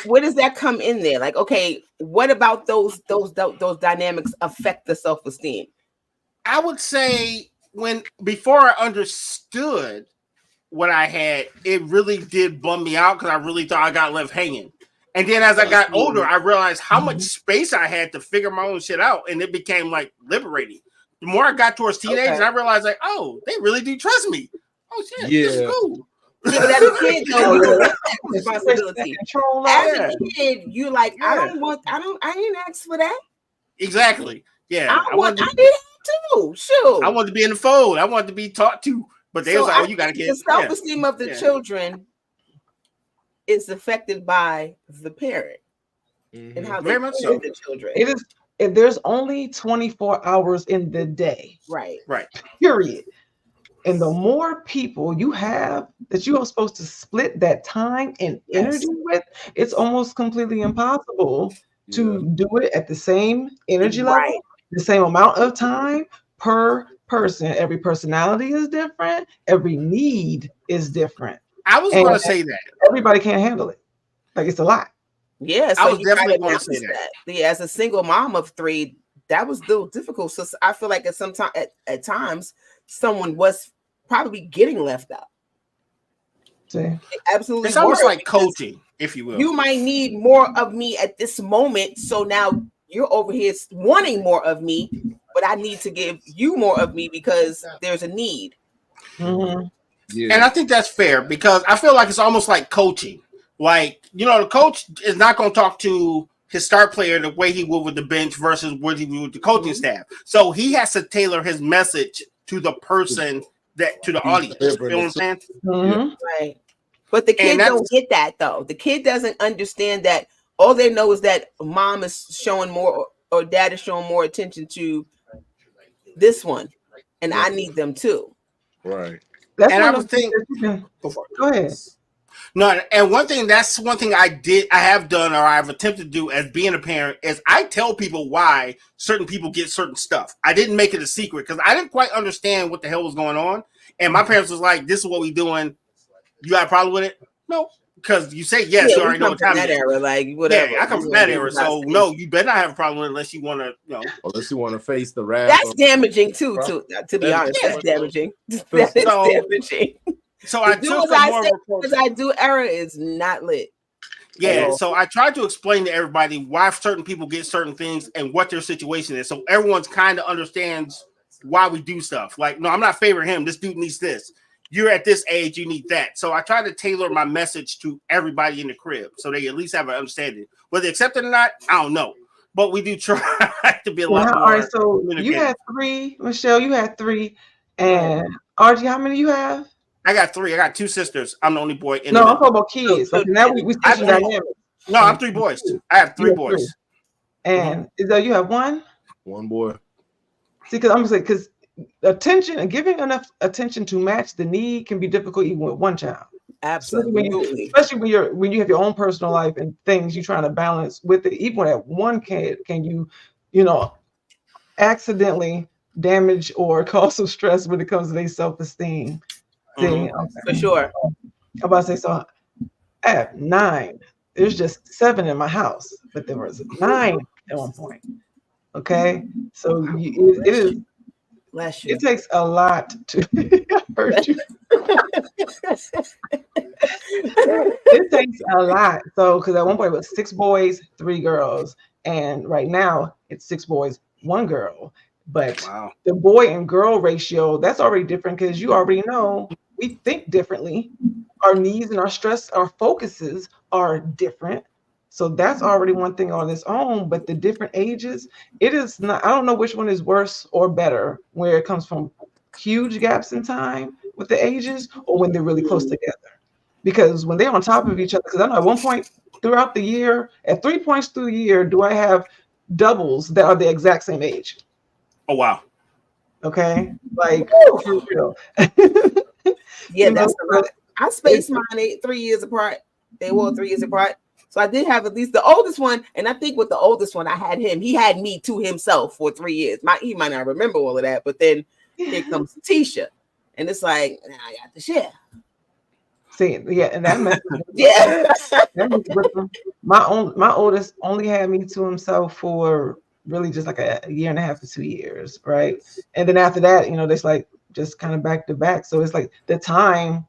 Where does that come in there? Like, okay, what about those dynamics affect the self-esteem? I would say before I understood what I had, it really did bum me out, because I really thought I got left hanging. And then as I got older, I realized how much space I had to figure my own shit out, and it became like liberating. The more I got towards teenage, I realized like, oh, they really do trust me. Oh shit, this is cool. Yeah, but as a kid, though, responsibility. As a kid, you like, I didn't ask for that. Exactly. Yeah. I did too. Sure. I wanted to be in the fold. I wanted to be taught to, but they was like, oh, you gotta get the self-esteem of the children is affected by the parent and how they treat the children. It is. There's only 24 hours in the day. Right. Period. And the more people you have that you are supposed to split that time and energy with, it's almost completely impossible to do it at the same energy level, the same amount of time per person. Every personality is different. Every need is different. I was going to say that. Everybody can't handle it. Like, it's a lot. Yeah, so I was definitely going to say that. Yeah, as a single mom of 3, that was still difficult. So I feel like at times, someone was probably getting left out. It absolutely. It's almost like coaching, if you will. You might need more of me at this moment, so now you're over here wanting more of me, but I need to give you more of me because there's a need. Mm-hmm. Yeah. And I think that's fair because I feel like it's almost like coaching. Like, the coach is not going to talk to his star player the way he would with the bench versus what he would with the coaching staff. So he has to tailor his message to the person, to the audience. You know what I'm saying? Mm-hmm. Right. But the kid don't get that, though. The kid doesn't understand that. All they know is that mom is showing more or dad is showing more attention to this one. And I need them too. Right. That's and I would think. Go ahead. No, and that's one thing I have done, or I've attempted to do as being a parent, is I tell people why certain people get certain stuff. I didn't make it a secret because I didn't quite understand what the hell was going on. And my parents was like, "This is what we doing. You got a problem with it?" No, because you say yes, you already know what time it is. Era, like whatever. Yeah, I come from that era, so no, you better not have a problem with it unless you want to, unless you want to face the wrath. That's damaging too. To be honest, that's damaging. That is damaging. So I took I do era is not lit. Yeah, so I tried to explain to everybody why certain people get certain things and what their situation is, so everyone's kind of understands why we do stuff. Like, no, I'm not favoring him. This dude needs this. You're at this age, you need that. So I try to tailor my message to everybody in the crib, so they at least have an understanding. Whether they accept it or not, I don't know. But we do try to be a lot more. All right, so you had 3, Michelle. You had 3, and RG, how many you have? I got 3. I got 2 sisters. I'm the only boy. I'm talking about kids. So now we switching dynamics. No, I'm 3 boys. I have 3 boys. 3. And is that you have 1? 1 boy. See, because I'm gonna say because attention and giving enough attention to match the need can be difficult even with 1 child. Absolutely. Especially when you have your own personal life and things you're trying to balance with it. Even with that 1 kid, can you accidentally damage or cause some stress when it comes to their self-esteem? See, for sure. I'm about to say, so I have 9. There's just 7 in my house, but there was 9 at one point. Okay, so it is. Bless you. It takes a lot to hurt you. It takes a lot. So, because at one point it was 6 boys, 3 girls, and right now it's 6 boys, 1 girl. But the boy and girl ratio, that's already different because you already know we think differently. Our needs and our stress, our focuses are different. So that's already one thing on its own. But the different ages, it is not, I don't know which one is worse or better, where it comes from huge gaps in time with the ages or when they're really close together. Because when they're on top of each other, because I know at one point throughout the year, at 3 points through the year, do I have doubles that are the exact same age? Oh, wow. Okay. Like, for real. Yeah, that's a lot. I spaced mine 3 years apart. They were 3 years apart. So I did have at least the oldest one. And I think with the oldest one, I had him. He had me to himself for 3 years. He might not remember all of that. But then here comes Tisha. And it's like, I got to share. See, yeah, and that messes with yeah. That messes with them. My oldest only had me to himself for really just like a year and a half to 2 years, right? And then after that, it's like just kind of back to back. So it's like the time,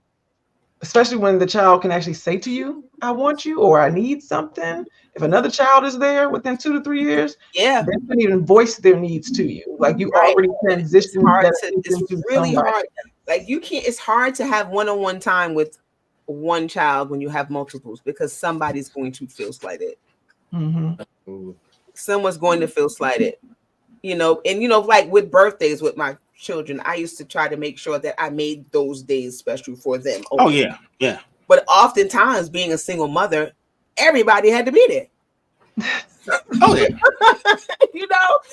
especially when the child can actually say to you, I want you, or I need something. If another child is there within 2 to 3 years, they couldn't even voice their needs to you. Like you already transitioned. It's really hard. Like you can't, it's hard to have one-on-one time with one child when you have multiples because somebody's going to feel slighted. Mm-hmm. Someone's going to feel slighted, and like with birthdays with my children, I used to try to make sure that I made those days special for them. Oh yeah. But oftentimes being a single mother, everybody had to be there. Oh yeah.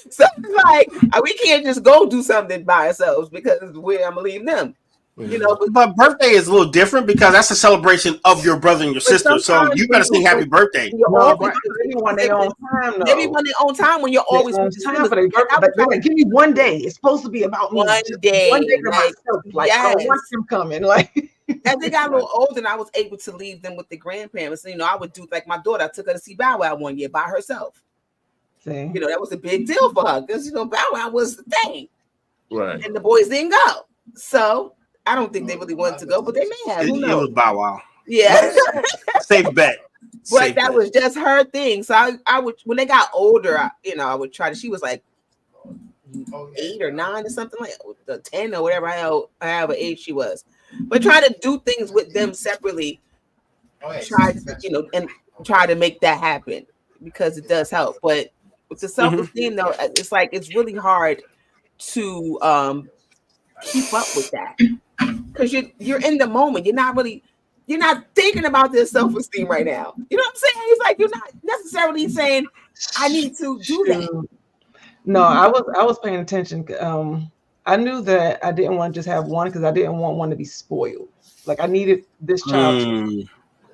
So it's like we can't just go do something by ourselves because where I'm gonna leave them. But birthday is a little different because that's a celebration of your brother and your sister. So you gotta sing happy birthday. Everyone their own time, though. Everyone their own time when you're always on time for their birthday. Like, give me 1 day. It's supposed to be about me. 1 day. 1 day to myself. Like I don't want them coming. Like as they got a little older, and I was able to leave them with the grandparents. I would do like my daughter. I took her to see Bow Wow 1 year by herself. See? That was a big deal for her because Bow Wow was the thing. Right. And the boys didn't go. So I don't think they really wanted to go, but they may have. Who knows? It was Bow Wow. Yeah. Safe bet. But that was just her thing. So I would, when they got older, I would try to. She was like 8 or 9 or something like the 10 or whatever however age she was. But try to do things with them separately. Try and try to make that happen because it does help. But with the self-esteem though, it's like it's really hard to keep up with that because you're in the moment. You're not thinking about this self-esteem right now. You know what I'm saying? It's like you're not necessarily saying, I need to do that. No, I was paying attention. I knew that I didn't want to just have one because I didn't want one to be spoiled. Like I needed this child to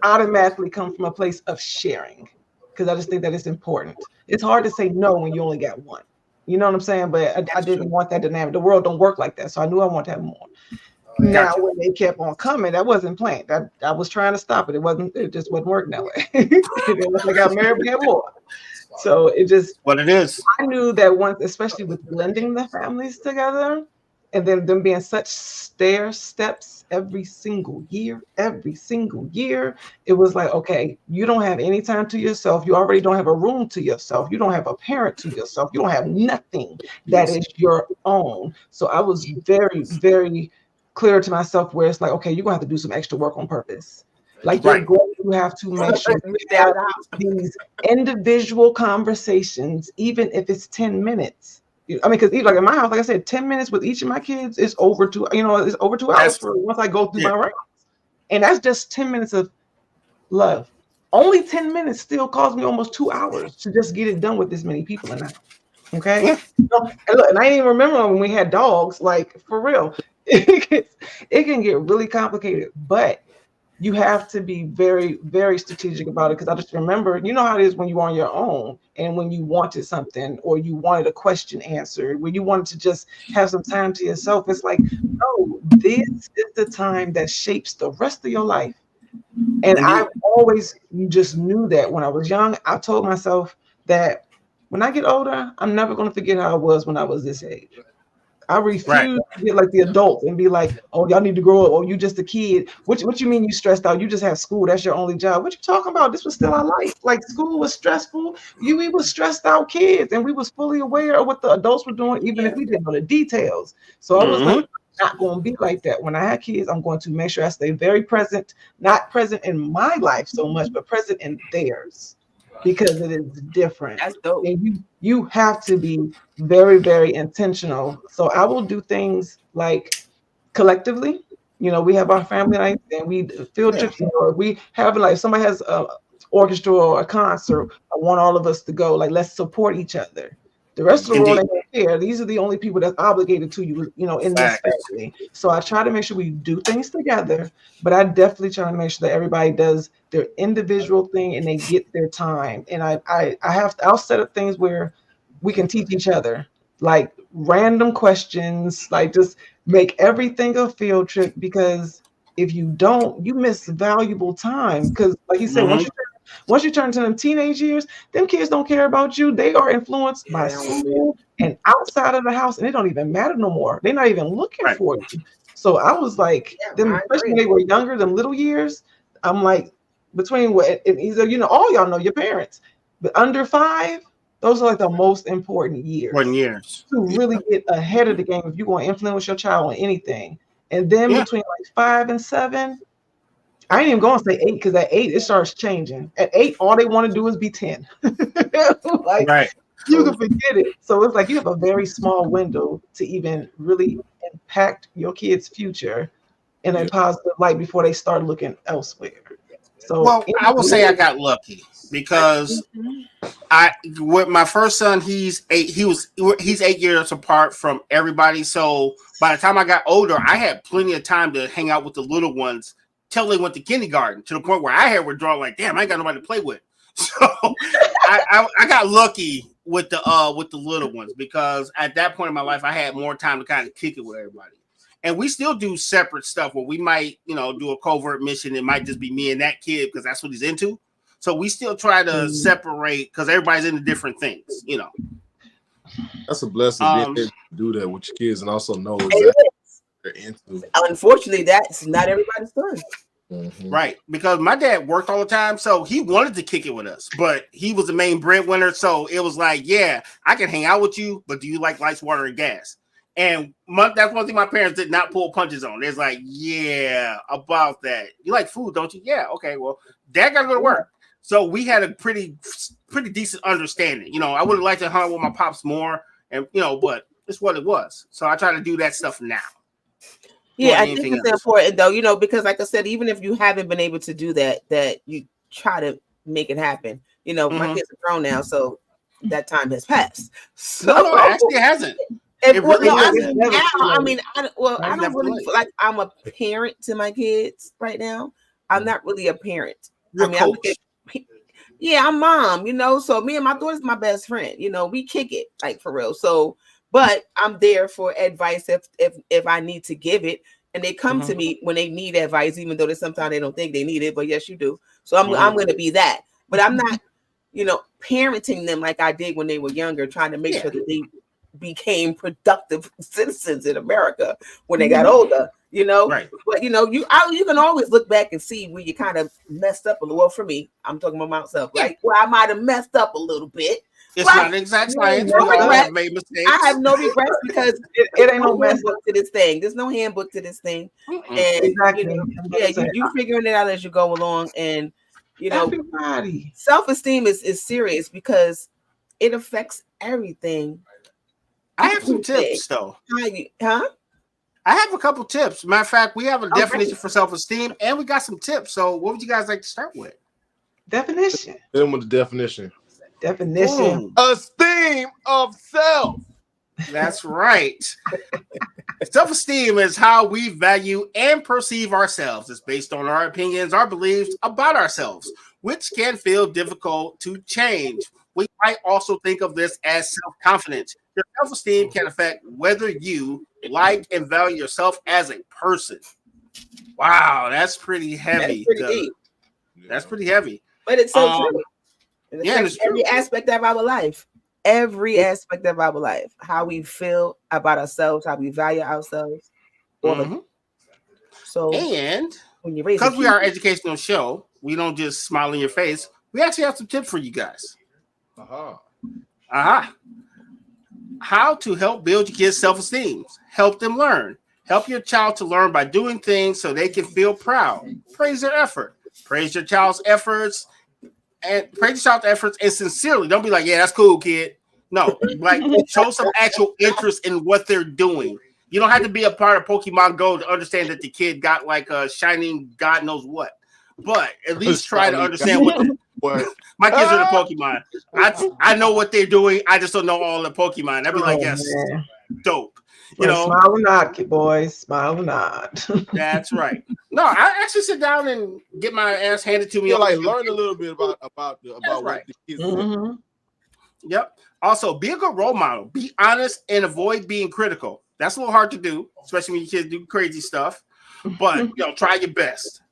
automatically come from a place of sharing because I just think that it's important. It's hard to say no when you only got one. You know what I'm saying? But I didn't want that dynamic. The world don't work like that. So I knew I wanted to have more. Now, when they kept on coming, that wasn't planned. I was trying to stop it. It just wasn't working that way. Once I got married, we had more. So it just what it is. I knew that once, especially with blending the families together, and then them being such stair steps every single year, it was like, okay, you don't have any time to yourself. You already don't have a room to yourself. You don't have a parent to yourself. You don't have nothing that is your own. So I was very, very clear to myself where it's like, okay, you're gonna have to do some extra work on purpose. Like you're going to have to make sure you have these individual conversations, even if it's 10 minutes. I mean, because like in my house, like I said, 10 minutes with each of my kids is over 2. It's over 2 hours for once I go through my rounds, and that's just 10 minutes of love. Only 10 minutes still cost me almost 2 hours to just get it done with this many people in the house. Okay, and I didn't even remember when we had dogs. Like for real, it can get really complicated, but you have to be very, very strategic about it because I just remember, you know how it is when you're on your own and when you wanted something or you wanted a question answered, when you wanted to just have some time to yourself. It's like, no, this is the time that shapes the rest of your life. And I always just knew that when I was young. I told myself that when I get older, I'm never going to forget how I was when I was this age. I refuse to get like the adults and be like, oh, y'all need to grow up. Oh, you just a kid. What you mean you stressed out? You just have school. That's your only job. What you talking about? This was still our life. Like school was stressful. We was stressed out kids and we was fully aware of what the adults were doing, even if we didn't know the details. So I was like, not going to be like that. When I have kids, I'm going to make sure I stay very present, not present in my life so much, but present in theirs. Because it is different. That's dope. And you have to be very, very intentional. So I will do things like collectively. We have our family nights and we field trips. Or we have like somebody has a orchestra or a concert. I want all of us to go. Like let's support each other. The rest of the world ain't here. These are the only people that's obligated to you, in this family. So I try to make sure we do things together, but I definitely try to make sure that everybody does their individual thing and they get their time. And I'll set up things where we can teach each other, like random questions, like just make everything a field trip, because if you don't, you miss valuable time. Because like you said, once you turn to them teenage years, them kids don't care about you. They are influenced by school and outside of the house, and it don't even matter no more. They're not even looking for you. So I was like, especially when they were younger, them little years, I'm like, between what and either, all y'all know your parents, but under 5, those are like the most important years. To really get ahead of the game if you want to influence your child on anything. And then between like 5 and 7, I ain't even going to say 8 because at 8 it starts changing. At 8, all they want to do is be 10. You can forget it. So it's like you have a very small window to even really impact your kid's future in a positive light before they start looking elsewhere. So I will say I got lucky because with my first son, he's 8 years apart from everybody. So by the time I got older, I had plenty of time to hang out with the little ones till they went to kindergarten, to the point where I had withdrawal, like, damn, I ain't got nobody to play with. So I got lucky with the little ones, because at that point in my life, I had more time to kind of kick it with everybody. And we still do separate stuff where we might, do a covert mission. It might just be me and that kid because that's what he's into. So we still try to separate because everybody's into different things, That's a blessing being able to do that with your kids and also know exactly Unfortunately, that's not everybody's story. Right, because my dad worked all the time, so he wanted to kick it with us, but he was the main breadwinner, so it was like, yeah, I can hang out with you, but do you like lights, water, and gas? And that's one thing my parents did not pull punches on. It's like, yeah, about that. You like food, don't you? Yeah, okay, well, dad got to go to work. So we had a pretty decent understanding. You know, I would have liked to hang out with my pops more, and but it's what it was. So I try to do that stuff now. Yeah, I think it's important though, because like I said, even if you haven't been able to do that, that you try to make it happen. My kids are grown now, so that time has passed. So no, actually it hasn't. It really hasn't. I don't really feel like I'm a parent to my kids right now. I'm not really a parent. You're coach. I'm mom, so me and my daughter's my best friend. We kick it like for real. So but I'm there for advice if I need to give it. And they come to me when they need advice, even though sometimes they don't think they need it. But yes, you do. So I'm going to be that. But I'm not, parenting them like I did when they were younger, trying to make sure that they became productive citizens in America when they got older. Right. But you can always look back and see where you kind of messed up a little. Well, for me, I'm talking about myself, right? Well, I might have messed up a little bit. It's not an exact science. I have no regrets because it ain't no handbook to this thing. There's no handbook to this thing. And exactly. You figuring it out as you go along. And everybody, self-esteem is serious because it affects everything. I have some tips though. Huh? I have a couple tips. Matter of fact, we have a definition for self-esteem and we got some tips. So what would you guys like to start with? Definition. Then with the definition. Esteem of self. That's right. Self-esteem is how we value and perceive ourselves. It's based on our opinions, our beliefs about ourselves, which can feel difficult to change. We might also think of this as self-confidence. Your self-esteem can affect whether you like and value yourself as a person. Wow, that's pretty heavy. That's pretty heavy. But it's so true. It's every aspect of our life. Every aspect of our life. How we feel about ourselves, how we value ourselves. So and when you raise because we are an educational show, we don't just smile in your face. We actually have some tips for you guys. How to help build your kids' self-esteem. Help them learn. Help your child to learn by doing things so they can feel proud. Praise their effort. Praise your child's efforts. And praise your child's efforts and sincerely. Don't be like, yeah, that's cool, kid. No, like show some actual interest in what they're doing. You don't have to be a part of Pokemon Go to understand that the kid got like a shining God knows what. But at least try to understand what my kids are the Pokemon. I know what they're doing. I just don't know all the Pokemon. I'd be like, yes, dope. Smile or not, boys. Smile or not. That's right. No, I actually sit down and get my ass handed to me. Learn a little bit about what the kids do. Yep. Also, be a good role model. Be honest and avoid being critical. That's a little hard to do, especially when your kids do crazy stuff. But try your best.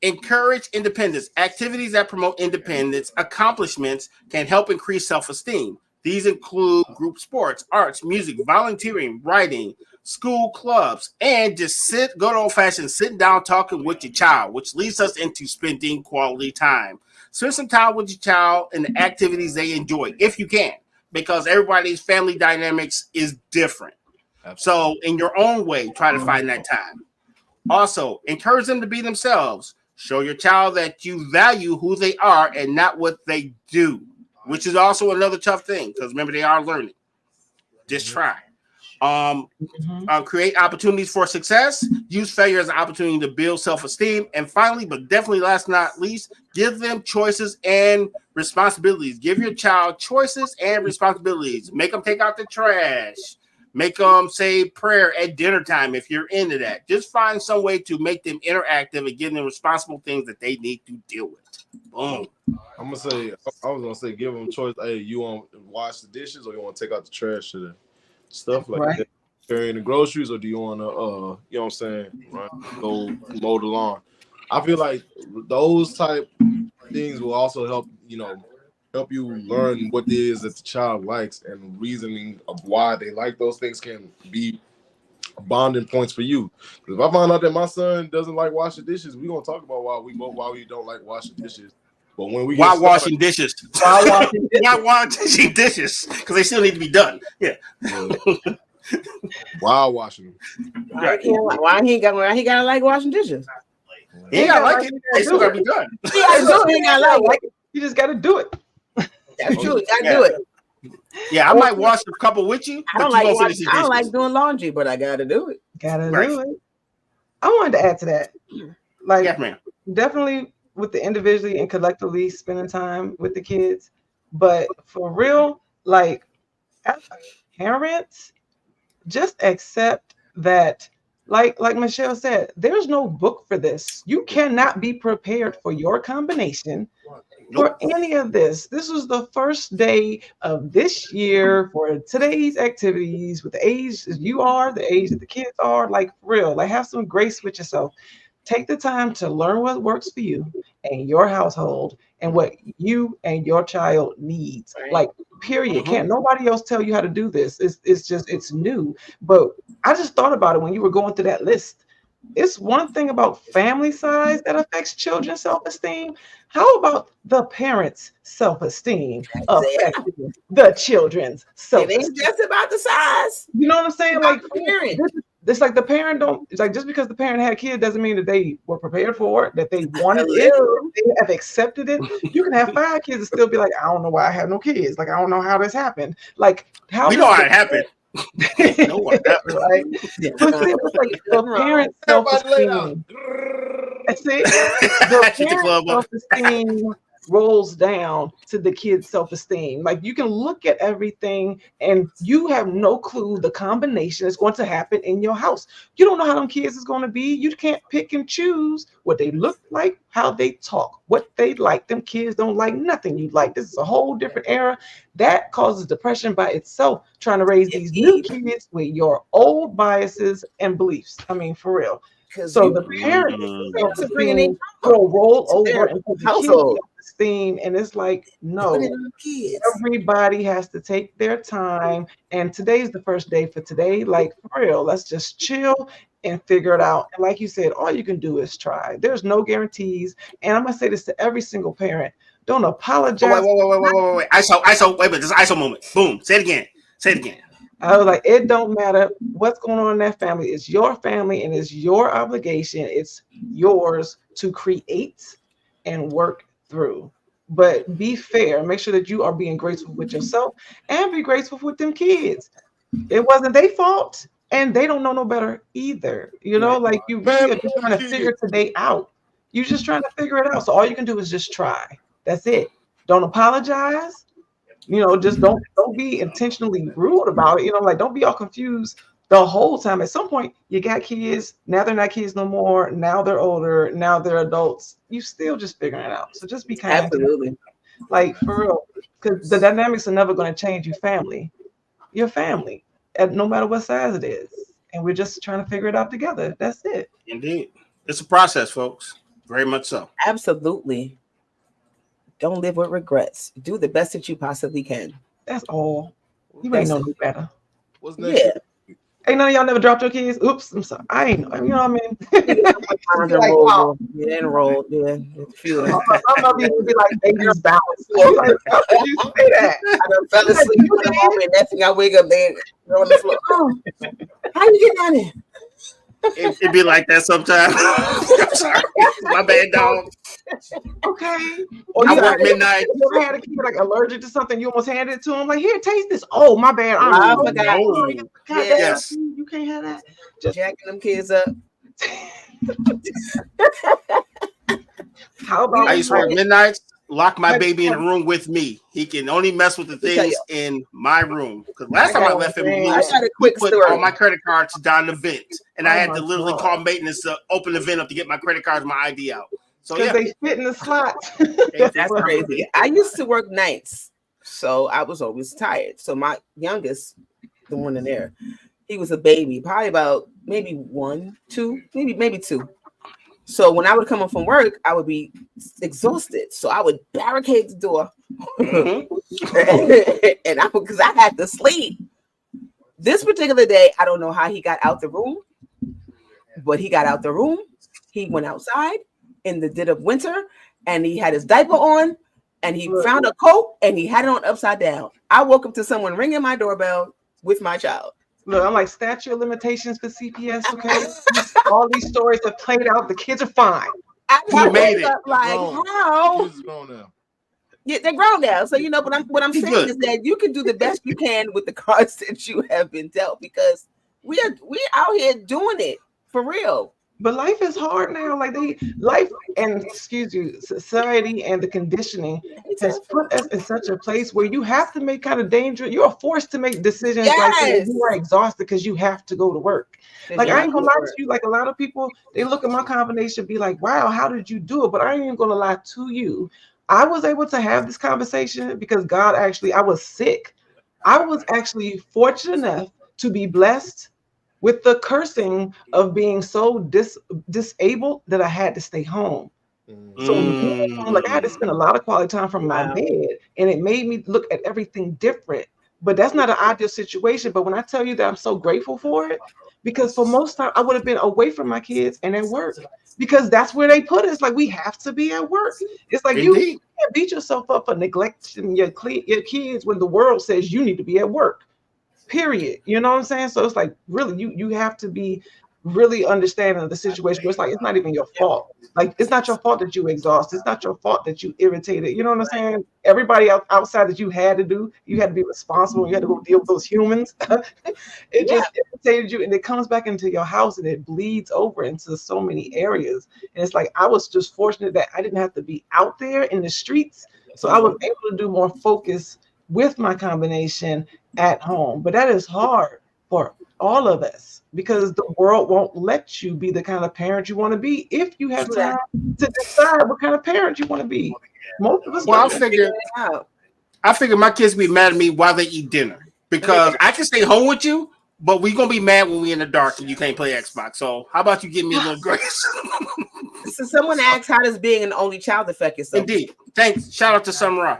Encourage independence. Activities that promote independence, accomplishments can help increase self-esteem. These include group sports, arts, music, volunteering, writing, school clubs, and just good old-fashioned sitting down talking with your child, which leads us into spending quality time. Spend some time with your child and the activities they enjoy, if you can, because everybody's family dynamics is different. So in your own way, try to find that time. Also, encourage them to be themselves. Show your child that you value who they are and not what they do, which is also another tough thing because remember, they are learning. Just try. Create opportunities for success. Use failure as an opportunity to build self-esteem. And finally, but definitely last not least, give them choices and responsibilities. Give your child choices and responsibilities. Make them take out the trash. Make them say prayer at dinner time if you're into that. Just find some way to make them interactive and give them responsible things that they need to deal with. Boom. I was gonna say, give them a choice. Hey, you want to wash the dishes or you want to take out the trash or stuff like that? Carrying the groceries or do you want to, you know what I'm saying, right? Go mow the lawn. I feel like those type things will also help you learn what it is that the child likes, and reasoning of why they like those things can be bonding points for you. If I find out that my son doesn't like washing dishes, we're gonna talk about why we don't like washing dishes. But when we while washing dishes, while washing dishes, because they still need to be done. Yeah. While washing them. Why he gotta like washing dishes? He ain't gotta like it. They still gotta be done. He gotta like it. You just gotta do it. That's true. You gotta do it. Yeah, I might wash a couple with you. I don't like doing laundry, but I gotta do it. Gotta do it. I wanted to add to that. Like, yes, ma'am. Definitely with the individually and collectively spending time with the kids. But for real, like as parents, just accept that, like Michelle said, there's no book for this. You cannot be prepared for your combination for any of this. This was the first day of this year for today's activities with the age you are, the age that the kids are. Like, for real, like have some grace with yourself. Take the time to learn what works for you and your household and what you and your child needs. Like, period. Can't nobody else tell you how to do this. It's new. But I just thought about it when you were going through that list. It's one thing about family size that affects children's self-esteem. How about the parents' self-esteem affecting the children's self-esteem? It ain't just about the size. You know what I'm saying? Like, parent. It's like the parent it's like just because the parent had a kid doesn't mean that they were prepared for it, that they wanted it, they have accepted it. You can have 5 kids and still be like, I don't know why I have no kids. Like, I don't know how this happened. Like, how we know how it happened. No one happened, right? But see, it was like the parents' self-esteem. See, the parents' self-esteem rolls down to the kids' self-esteem. Like, you can look at everything and you have no clue the combination that's going to happen in your house. You don't know how them kids is going to be. You can't pick and choose what they look like, how they talk, what they like. Them kids don't like nothing you like. This is a whole different era. That causes depression by itself, trying to raise these new kids with your old biases and beliefs. I mean, for real. So the parents will roll over into the household esteem, and it's like, no, everybody has to take their time. And today's the first day for today. Like, for real, let's just chill and figure it out. And like you said, all you can do is try. There's no guarantees. And I'm gonna say this to every single parent: don't apologize. Wait. ISO, wait a minute. This is ISO moment. Boom. Say it again. I was like, it don't matter what's going on in that family. It's your family and it's your obligation. It's yours to create and work through. But be fair. Make sure that you are being graceful with yourself and be graceful with them kids. It wasn't their fault and they don't know no better either. You know, like you really are just trying to figure today out. You're just trying to figure it out. So all you can do is just try. That's it. Don't apologize. You know, just don't be intentionally rude about it. You know, like, don't be all confused the whole time. At some point, you got kids. Now they're not kids no more. Now they're older. Now they're adults. You still just figuring it out. So just be kind. Absolutely. Like, for real, because the dynamics are never going to change. Your family, no matter what size it is. And we're just trying to figure it out together. That's it. Indeed. It's a process, folks. Very much so. Absolutely. Don't live with regrets. Do the best that you possibly can. That's all. You ain't know better. What's next? Yeah. Ain't none of y'all never dropped your kids? Oops, I'm sorry. I ain't know. You know what I mean? Like, wow. Yeah, enrolled. Yeah. Some of you would be like, baby's balanced. Like, how could you say that? I done fell asleep for the moment. Next thing I wake up, they on the floor. Oh, how you get down there? It'd be like that sometimes. I'm sorry. My bad, dog. Okay. Or I work midnight. You ever had a kid like allergic to something? You almost handed it to him. Like, here, taste this. Oh, my bad. I forgot. Yes. You can't have that. Just jacking them kids up. How about I used to work midnights? Lock my baby in the room with me. He can only mess with the things in my room. Because last time I left him loose, he put all my credit cards down the vent. And I had to literally call maintenance to open the vent up to get my credit cards and my ID out. So yeah. They fit in the slot. That's crazy. I used to work nights. So I was always tired. So my youngest, the one in there, he was a baby, probably about maybe 1, 2, maybe 2. So when I would come home from work, I would be exhausted. So I would barricade the door, and because I had to sleep. This particular day, I don't know how he got out the room, but he got out the room. He went outside in the dead of winter, and he had his diaper on, and he found a coat, and he had it on upside down. I woke up to someone ringing my doorbell with my child. Look, I'm like, statute of limitations for CPS, okay? All these stories have played out. The kids are fine. I made it. Like, how? Yeah, they're grown now. So, you know, but what I'm saying is that you can do the best you can with the cards that you have been dealt, because we out here doing it for real. But life is hard now. Like society and the conditioning has put us in such a place where you have to make kind of dangerous. You are forced to make decisions like you are exhausted because you have to go to work. Like, I ain't gonna lie to you. Like, a lot of people, they look at my combination, be like, "Wow, how did you do it?" But I ain't even gonna lie to you. I was able to have this conversation because God actually, I was sick. I was actually fortunate enough to be blessed with the cursing of being so disabled that I had to stay home. So like, I had to spend a lot of quality time from my bed, and it made me look at everything different. But that's not an ideal situation. But when I tell you that I'm so grateful for it, because for most time I would have been away from my kids and at work, because that's where they put us. Like, we have to be at work. It's like you can't beat yourself up for neglecting your kids when the world says you need to be at work. Period. You know what I'm saying? So it's like, really, you have to be really understanding of the situation where it's like, it's not even your fault. Like, it's not your fault that you exhausted. It's not your fault that you irritated. You know what I'm saying? Everybody outside that you had to be responsible. You had to go deal with those humans. It just irritated you, and it comes back into your house, and it bleeds over into so many areas. And it's like, I was just fortunate that I didn't have to be out there in the streets. So I was able to do more focus with my combination at home. But that is hard for all of us, because the world won't let you be the kind of parent you want to be if you have time to decide what kind of parent you want to be. Most of us I figure my kids be mad at me while they eat dinner, because I can stay home with you, but we're gonna be mad when we're in the dark and you can't play Xbox. So how about you give me a little grace? So someone asked, how does being an only child affect yourself? Indeed. Thanks. Shout out to Samurai.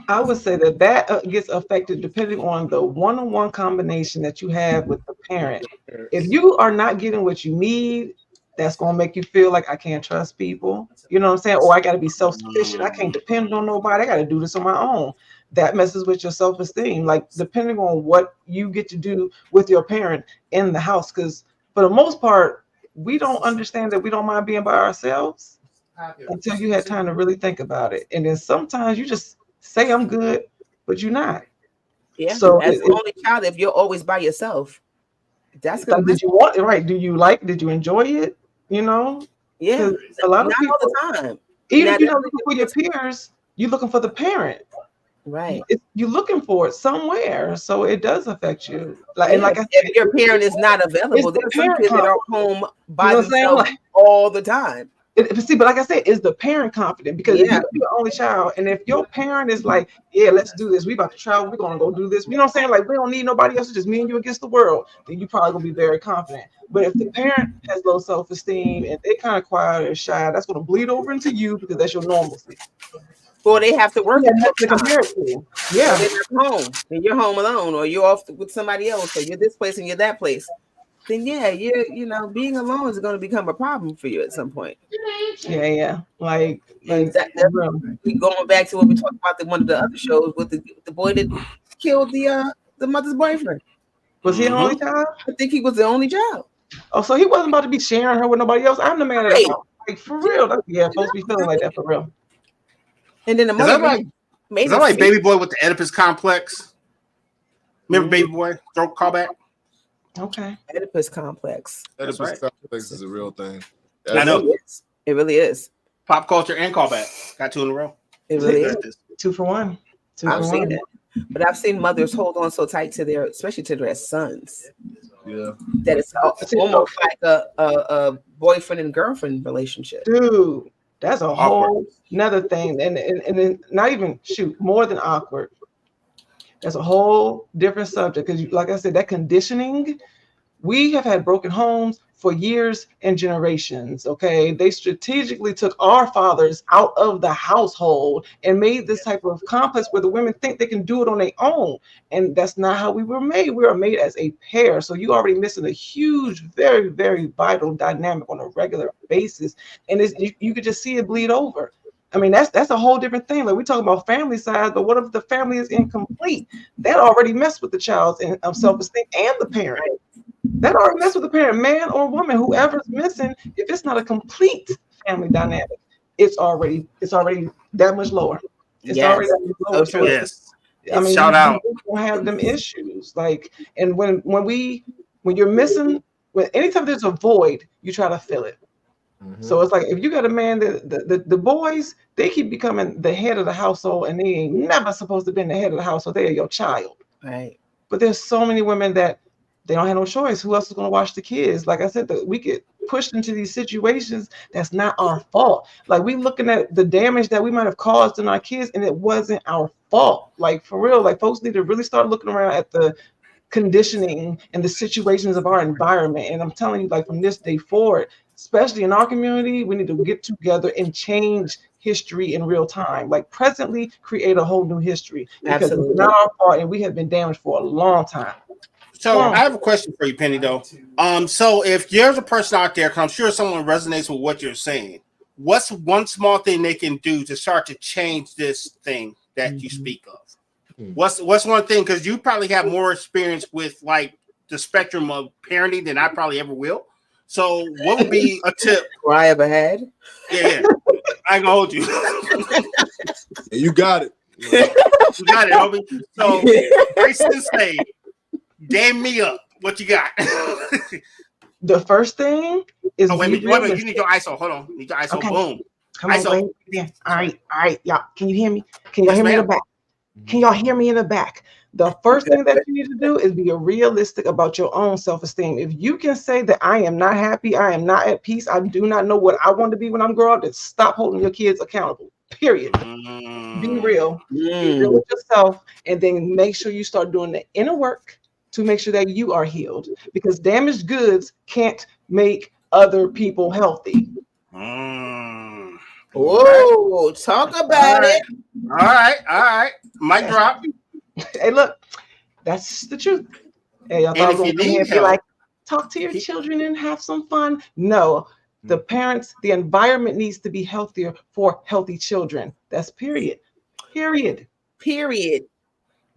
I would say that gets affected depending on the one-on-one combination that you have with the parent. If you are not getting what you need, that's going to make you feel like, I can't trust people. You know what I'm saying? Or I got to be self-sufficient. I can't depend on nobody. I got to do this on my own. That messes with your self-esteem. Like, depending on what you get to do with your parent in the house. Because for the most part, we don't understand that we don't mind being by ourselves until you had time to really think about it. And then sometimes you just say I'm good, but you're not. Yeah. So as the only child, if you're always by yourself, that's good. Did you want it? Right? Did you enjoy it? You know? Yeah. A lot of people all the time. Even if you're not looking for your peers, you're looking for the parent. Right. You're looking for it somewhere, so it does affect you. Like, and like I said, if your parent is not available, there's some kids that are home by themselves all the time. See, but like I said, is the parent confident? Because if you're the only child, and if your parent is like, yeah, let's do this, we about to travel, we're gonna go do this, you know what I'm saying? Like, we don't need nobody else, it's just me and you against the world, then you probably gonna be very confident. But if the parent has low self-esteem and they kind of quiet and shy, that's gonna bleed over into you, because that's your normalcy. Or they have to work to compare it to. Yeah. They're home and you're home alone, or you're off with somebody else, or you're this place and you're that place. Then you know, being alone is going to become a problem for you at some point. Yeah. Like going back to what we talked about in one of the other shows with the boy that killed the mother's boyfriend. Was he the only child? I think he was the only child. Oh, so he wasn't about to be sharing her with nobody else. I'm the man of the house. Like, for real. Supposed to be feeling like that for real. And then the mother is that like Baby Boy with the Oedipus complex? Remember Baby Boy? Throat callback. Okay. Oedipus complex. Oedipus complex is a real thing. I know. It really is. Pop culture and callback. Got 2 in a row. It really is. 2 for 1. I've seen it. But I've seen mothers hold on so tight to especially to their sons. Yeah. That it's almost like a boyfriend and girlfriend relationship. Dude, that's a whole another thing. And not even more than awkward. That's a whole different subject, because like I said, that conditioning, we have had broken homes for years and generations. Okay, they strategically took our fathers out of the household and made this type of complex where the women think they can do it on their own, and that's not how we were made. We were made as a pair. So you already missing a huge, very, very vital dynamic on a regular basis, and you could just see it bleed over. I mean, that's a whole different thing. Like we talk about family size, but what if the family is incomplete? That already messed with the child's self-esteem and the parent. That already messed with the parent, man or woman, whoever's missing. If it's not a complete family dynamic, it's already that much lower. It's already that much lower. So yes. I mean, shout out. You don't have them issues. Like, and when you're missing, when anytime there's a void, you try to fill it. So it's like if you got a man that the boys, they keep becoming the head of the household, and they ain't never supposed to be the head of the household. They are your child. Right. But there's so many women that they don't have no choice. Who else is going to watch the kids? Like I said, we get pushed into these situations that's not our fault. Like we looking at the damage that we might have caused in our kids, and it wasn't our fault. Like for real, like folks need to really start looking around at the conditioning and the situations of our environment. And I'm telling you, like from this day forward, especially in our community, we need to get together and change history in real time. Like presently create a whole new history, because it's not our fault and we have been damaged for a long time. So I have a question for you, Penny, though. So if there's a person out there, 'cause I'm sure someone resonates with what you're saying, what's one small thing they can do to start to change this thing that you speak of? What's one thing? Because you probably have more experience with like the spectrum of parenting than I probably ever will. So what would be a tip? I ever had? Yeah. I ain't gonna hold you. You got it. You got it, homie. So Grace say, game me up. What you got? The first thing is wait a minute. You need your ISO. Hold on. You need your ISO. Okay. Boom. Come on, ISO. Yeah. All right, y'all. Can you hear me? Can y'all hear me in the back? Can y'all hear me in the back? The first thing that you need to do is be realistic about your own self-esteem. If you can say that I am not happy, I am not at peace, I do not know what I want to be when I'm growing up, then stop holding your kids accountable. Period. Be real. Be real with yourself, and then make sure you start doing the inner work to make sure that you are healed. Because damaged goods can't make other people healthy. Whoa, talk about it. All right. Mic drop. Hey, look, that's the truth. Hey, I thought I was going to be like, talk to your children and have some fun. No, the parents, the environment needs to be healthier for healthy children. That's period. Period.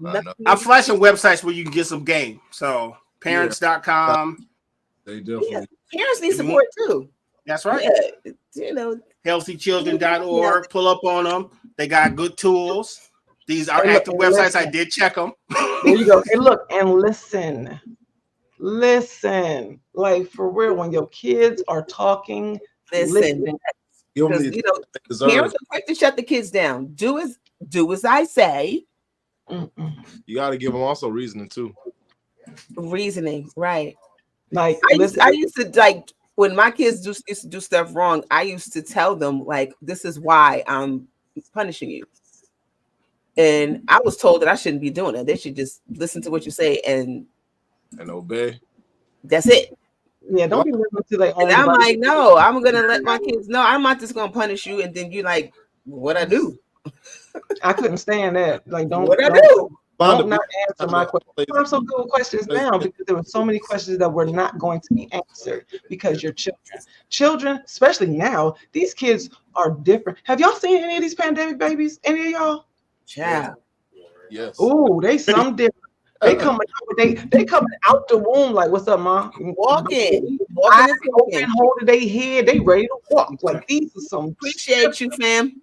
I'm flashing websites where you can get some game. So parents.com. They definitely. Parents need support too. That's right. Yeah, you know, healthychildren.org. Pull up on them. They got good tools. These are active websites. I did check them. There you go. Hey, look and listen. Like for real, when your kids are talking, listen. Parents are quick to shut the kids down. Do as I say. You got to give them also reasoning too. Reasoning, right? Like I used to like when my kids used to do stuff wrong. I used to tell them like, "This is why I'm punishing you." And I was told that I shouldn't be doing it. They should just listen to what you say and obey. That's it. Yeah, don't be listening to like. And I'm like, no, I'm gonna let my kids know. I'm not just gonna punish you, and then you like, what I do? I couldn't stand that. Like, don't what I do? Don't not answer my questions. I'm so good with questions now because there were so many questions that were not going to be answered because you're children. Children, especially now, these kids are different. Have y'all seen any of these pandemic babies? Any of y'all? Yeah. Yes. Ooh, they some different. They coming out the womb like, what's up, mom? Walking and holding their head. They ready to walk. Like these are some. Appreciate you, fam.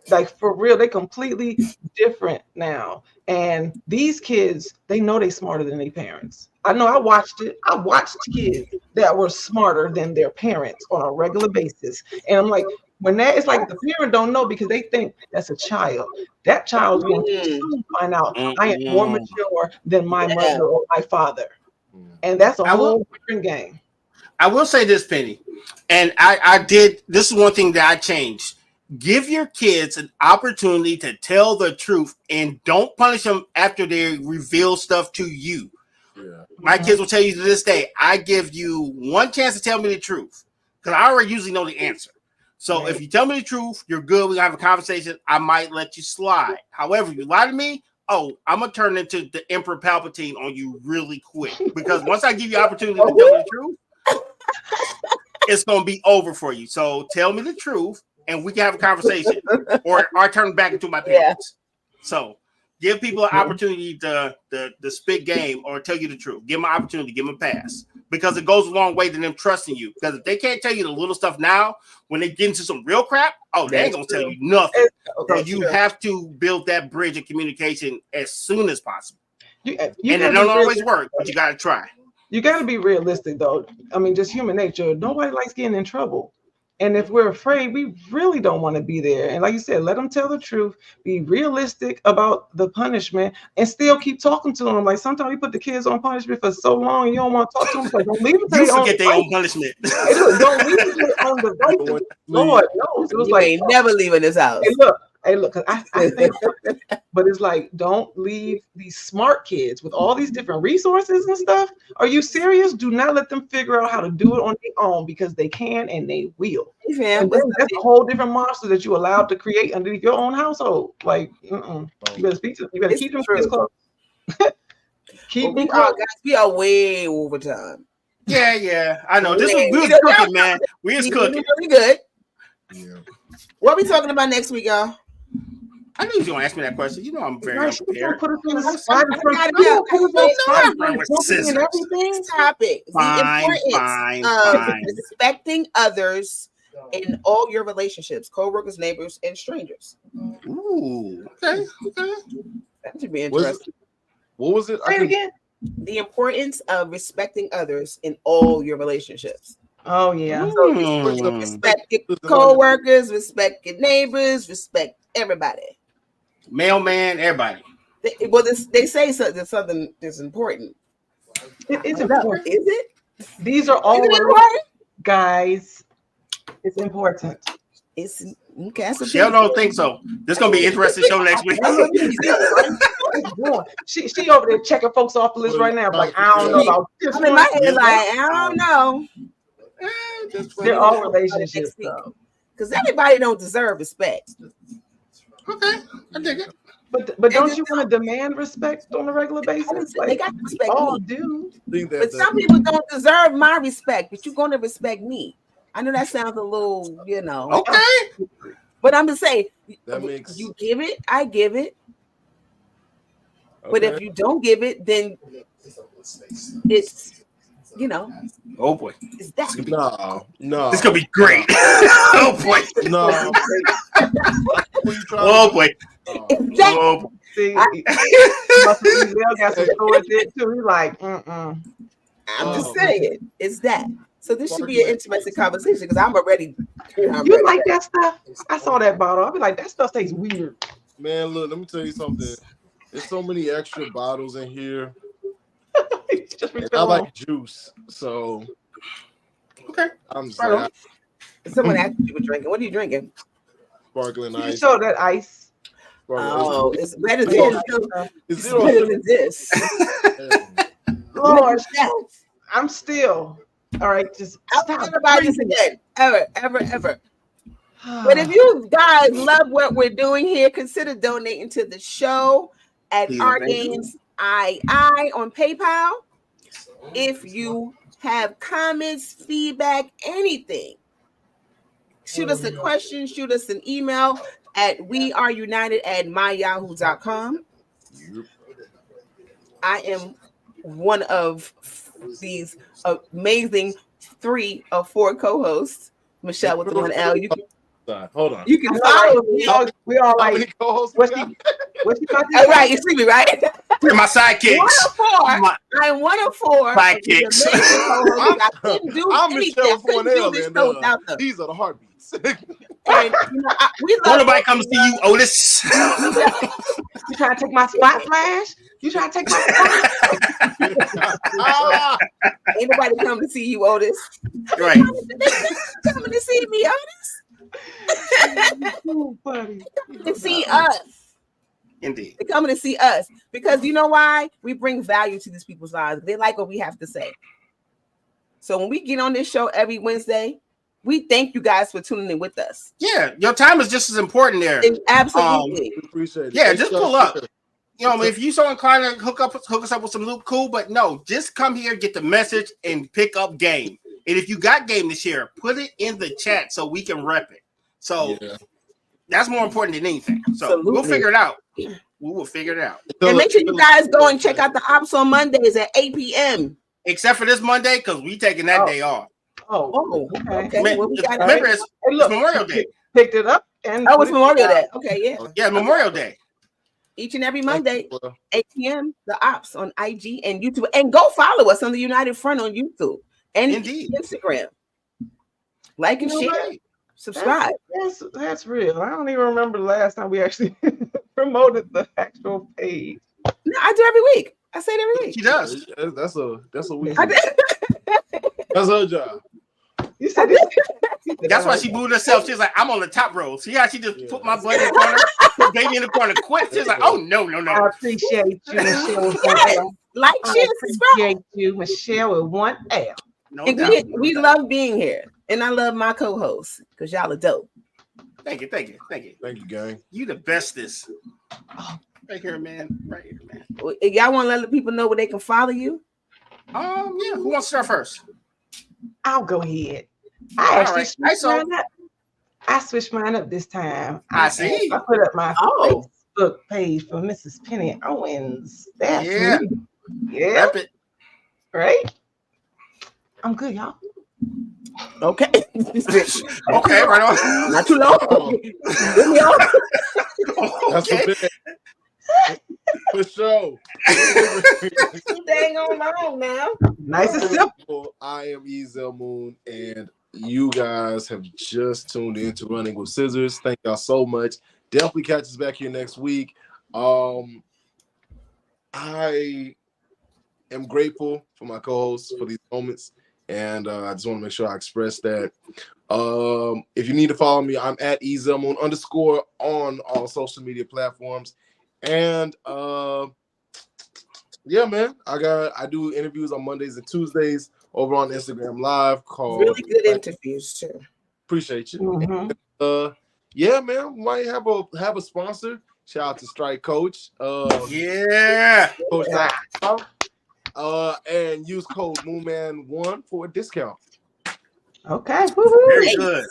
Like for real, they completely different now. And these kids, they know they smarter than their parents. I know I watched it. I watched kids that were smarter than their parents on a regular basis. And I'm like, when that, it's like the parent don't know because they think that's a child. That child's going to soon find out I am more mature than my mother or my father. And that's a whole different game. I will say this, Penny, and I did, this is one thing that I changed. Give your kids an opportunity to tell the truth and don't punish them after they reveal stuff to you. My kids will tell you to this day, I give you one chance to tell me the truth because I already usually know the answer. So if you tell me the truth, you're good. We have a conversation. I might let you slide. However, you lie to me, I'm gonna turn into the Emperor Palpatine on you really quick because once I give you opportunity to tell me the truth, it's gonna be over for you. So tell me the truth, and we can have a conversation, or I turn back into my parents. So give people an opportunity to spit game or tell you the truth. Give them an opportunity, give them a pass. Because it goes a long way to them trusting you. Because if they can't tell you the little stuff now, when they get into some real crap, they ain't gonna tell you nothing. So you have to build that bridge of communication as soon as possible. And it don't always work, but you gotta try. You gotta be realistic though. I mean, just human nature. Nobody likes getting in trouble. And if we're afraid, we really don't want to be there. And like you said, let them tell the truth, be realistic about the punishment, and still keep talking to them. Like sometimes you put the kids on punishment for so long, you don't want to talk to them. Like, don't leave them you forget their own punishment. Don't leave them on the right. Lord knows. It was you ain't never leaving this house. Hey, look, cause I think, but it's like, don't leave these smart kids with all these different resources and stuff. Are you serious? Do not let them figure out how to do it on their own because they can and they will. And that's a whole different monster that you allowed to create underneath your own household. Like, you better speak to them. You better keep them kids close. We are way over time. Yeah. I know. This was cooking, man. We is cooking. Really good. Yeah. What are we talking about next week, y'all? I knew you were gonna ask me that question. You know I'm very unprepared. Topic. The importance of respecting others in all your relationships, co-workers, neighbors, and strangers. Ooh, okay. That should be interesting. What was it? Say it again. The importance of respecting others in all your relationships. Oh yeah. So respect your co-workers, respect your neighbors, respect everybody. Mailman, everybody. They say something that's important. It's important. Is it? These are all important? Guys. It's important. It's okay. Shell don't think so. This is gonna be an interesting show next week. She over there checking folks off the list right now. Like, I don't know about this. I'm in my head like, I don't know. They're all relationships though. Because everybody don't deserve respect. Okay, I dig it. But don't you want to demand respect on a regular basis? Like, they got to respect all me. Do. But some people don't deserve my respect, but you're going to respect me. I know that sounds a little, Okay. But I'm just saying, you give it, I give it. Okay. But if you don't give it, then it's, Oh boy. It's that. No. This is gonna be great. Oh boy. No. Oh boy. Oh boy. See, got some stories there too. He's like, I'm just saying, it's that. So this should be an interesting conversation because I'm already. You like that stuff? I saw that bottle. I'll be like, that stuff tastes weird. Man, look, let me tell you something. There's so many extra bottles in here. I like juice, so okay. I'm sorry. Someone asked you were drinking. What are you drinking? Sparkling ice. You show that ice. Oh, it's better than this. Lord, I'm still. All right, just stop about this again. Ever. But if you guys love what we're doing here, consider donating to the show at Our Games II on PayPal. If you have comments, feedback, anything, shoot us a question, shoot us an email at weareunited@myyahoo.com. I am one of these amazing 3 or 4 co-hosts. Michelle with the 1L. You can hold on. You can follow me. We all like what's she all right, you see me, right? You're my sidekicks. I'm one of 4 sidekicks. I'm Michelle 1L, and these are the heartbeats. And nobody come to see you, Otis. You trying to take my spot, Flash? You trying to take my spot? Ain't nobody come to see you, Otis. Right. Coming to see me, Otis. So funny. To see us. Indeed. They're coming to see us because you know why? We bring value to these people's lives. They like what we have to say. So when we get on this show every Wednesday, we thank you guys for tuning in with us. Yeah, your time is just as important there. Absolutely. Appreciate it. Yeah, just pull up. You know, if you so inclined to hook us up with some loot, cool. But no, just come here, get the message, and pick up game. And if you got game to share, put it in the chat so we can rep it. So that's more important than anything. So Absolutely. We'll figure it out. We will figure it out. And make sure you guys go and check out the ops on Mondays at 8 p.m. Except for this Monday, because we taking that day off. Okay. Remember, it's Memorial Day. Picked it up. And it's Memorial Day. Okay, yeah. Yeah, Memorial Day. Each and every Monday, 8 p.m., the ops on IG and YouTube. And go follow us on the United Front on YouTube and Instagram. Like and share. Subscribe. That's real. I don't even remember the last time we actually promoted the actual page. No, I do every week. I say it every week. She does. That's a week. That's her job. You said That's why she moved herself. She's like, I'm on the top row. See how she just put my butt in the corner, put baby in the corner, quit. She's like, oh no. I appreciate you, Michelle. Like, share, subscribe. You, Michelle, with one L. No and doubt. we love being here, and I love my co-hosts because y'all are dope. Thank you, gang. You the bestest. Right here, man. Y'all want to let the people know where they can follow you? Yeah. Who wants to start first? I'll go ahead. I switched mine up this time. I see. I put up my Facebook page for Mrs. Penny Owens. That's me. Yeah. Rep it. Right? I'm good, y'all. Okay. Okay, right on. Not too long. That's a bit. For sure. Dang on long now. Nice and simple. I am Ezel Moon, and you guys have just tuned in to Running with Scissors. Thank y'all so much. Definitely catch us back here next week. I am grateful for my co-hosts for these moments, and I just want to make sure I express that. If you need to follow me, I'm at Ezel Moon _ on all social media platforms. And yeah, man, I do interviews on Mondays and Tuesdays over on Instagram Live called really good interviews too. Appreciate you. Mm-hmm. And, yeah, man, we might have a sponsor. Shout out to Strike Coach. Coach. And use code MoonMan1 for a discount. Okay. Very good.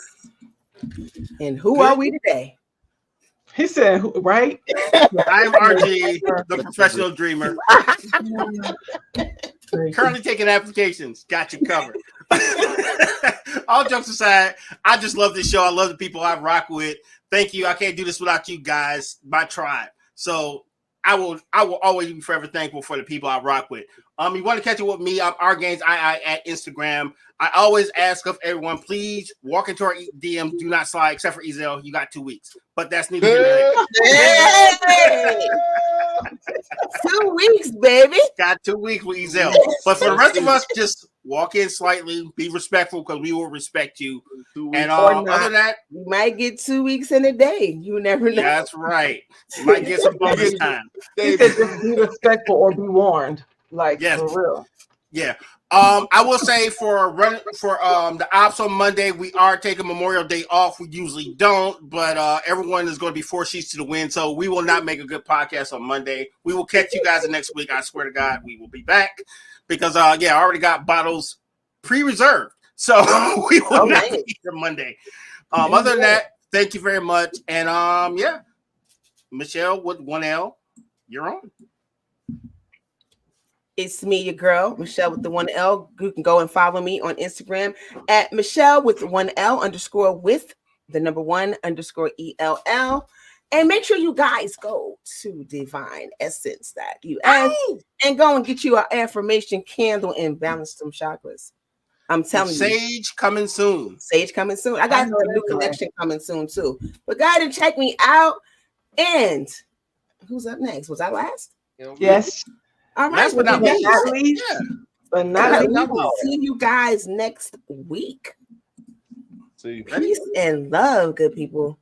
And who are we today? He said, right? I'm RG, the professional dreamer. Currently taking applications. Got you covered. All jokes aside, I just love this show. I love the people I rock with. Thank you. I can't do this without you guys, my tribe. So I will always be forever thankful for the people I rock with. You want to catch up with me? I'm RGains at Instagram. I always ask of everyone, please walk into our DMs. Do not slide, except for Ezel. You got 2 weeks, but that's neither here nor there. 2 weeks, baby. Got 2 weeks with Ezel. But for the rest of us, just walk in slightly, be respectful because we will respect you. And other than that, you might get 2 weeks in a day. You never know. That's right. You might get some bonus time. He said just be respectful or be warned. Like, yes. For real. Yeah. I will say for the ops on Monday, we are taking Memorial Day off. We usually don't, but everyone is going to be 4 sheets to the wind, so we will not make a good podcast on Monday. We will catch you guys next week. I swear to God, we will be back because I already got bottles pre-reserved, so we will not be here Monday. Other than that, thank you very much, and Michelle with 1L, you're on. It's me, your girl, Michelle with the 1L. You can go and follow me on Instagram at Michelle with 1L _ with the number 1_ELL. And make sure you guys go to divineessence.us and go and get you our affirmation candle and balance some chakras. I'm telling you. Sage coming soon. Sage coming soon. I got a new collection coming soon too. But go ahead and check me out. And who's up next? Was I last? Yes. All right, but not least. But not least. See you guys next week. See you. Peace and love, good people.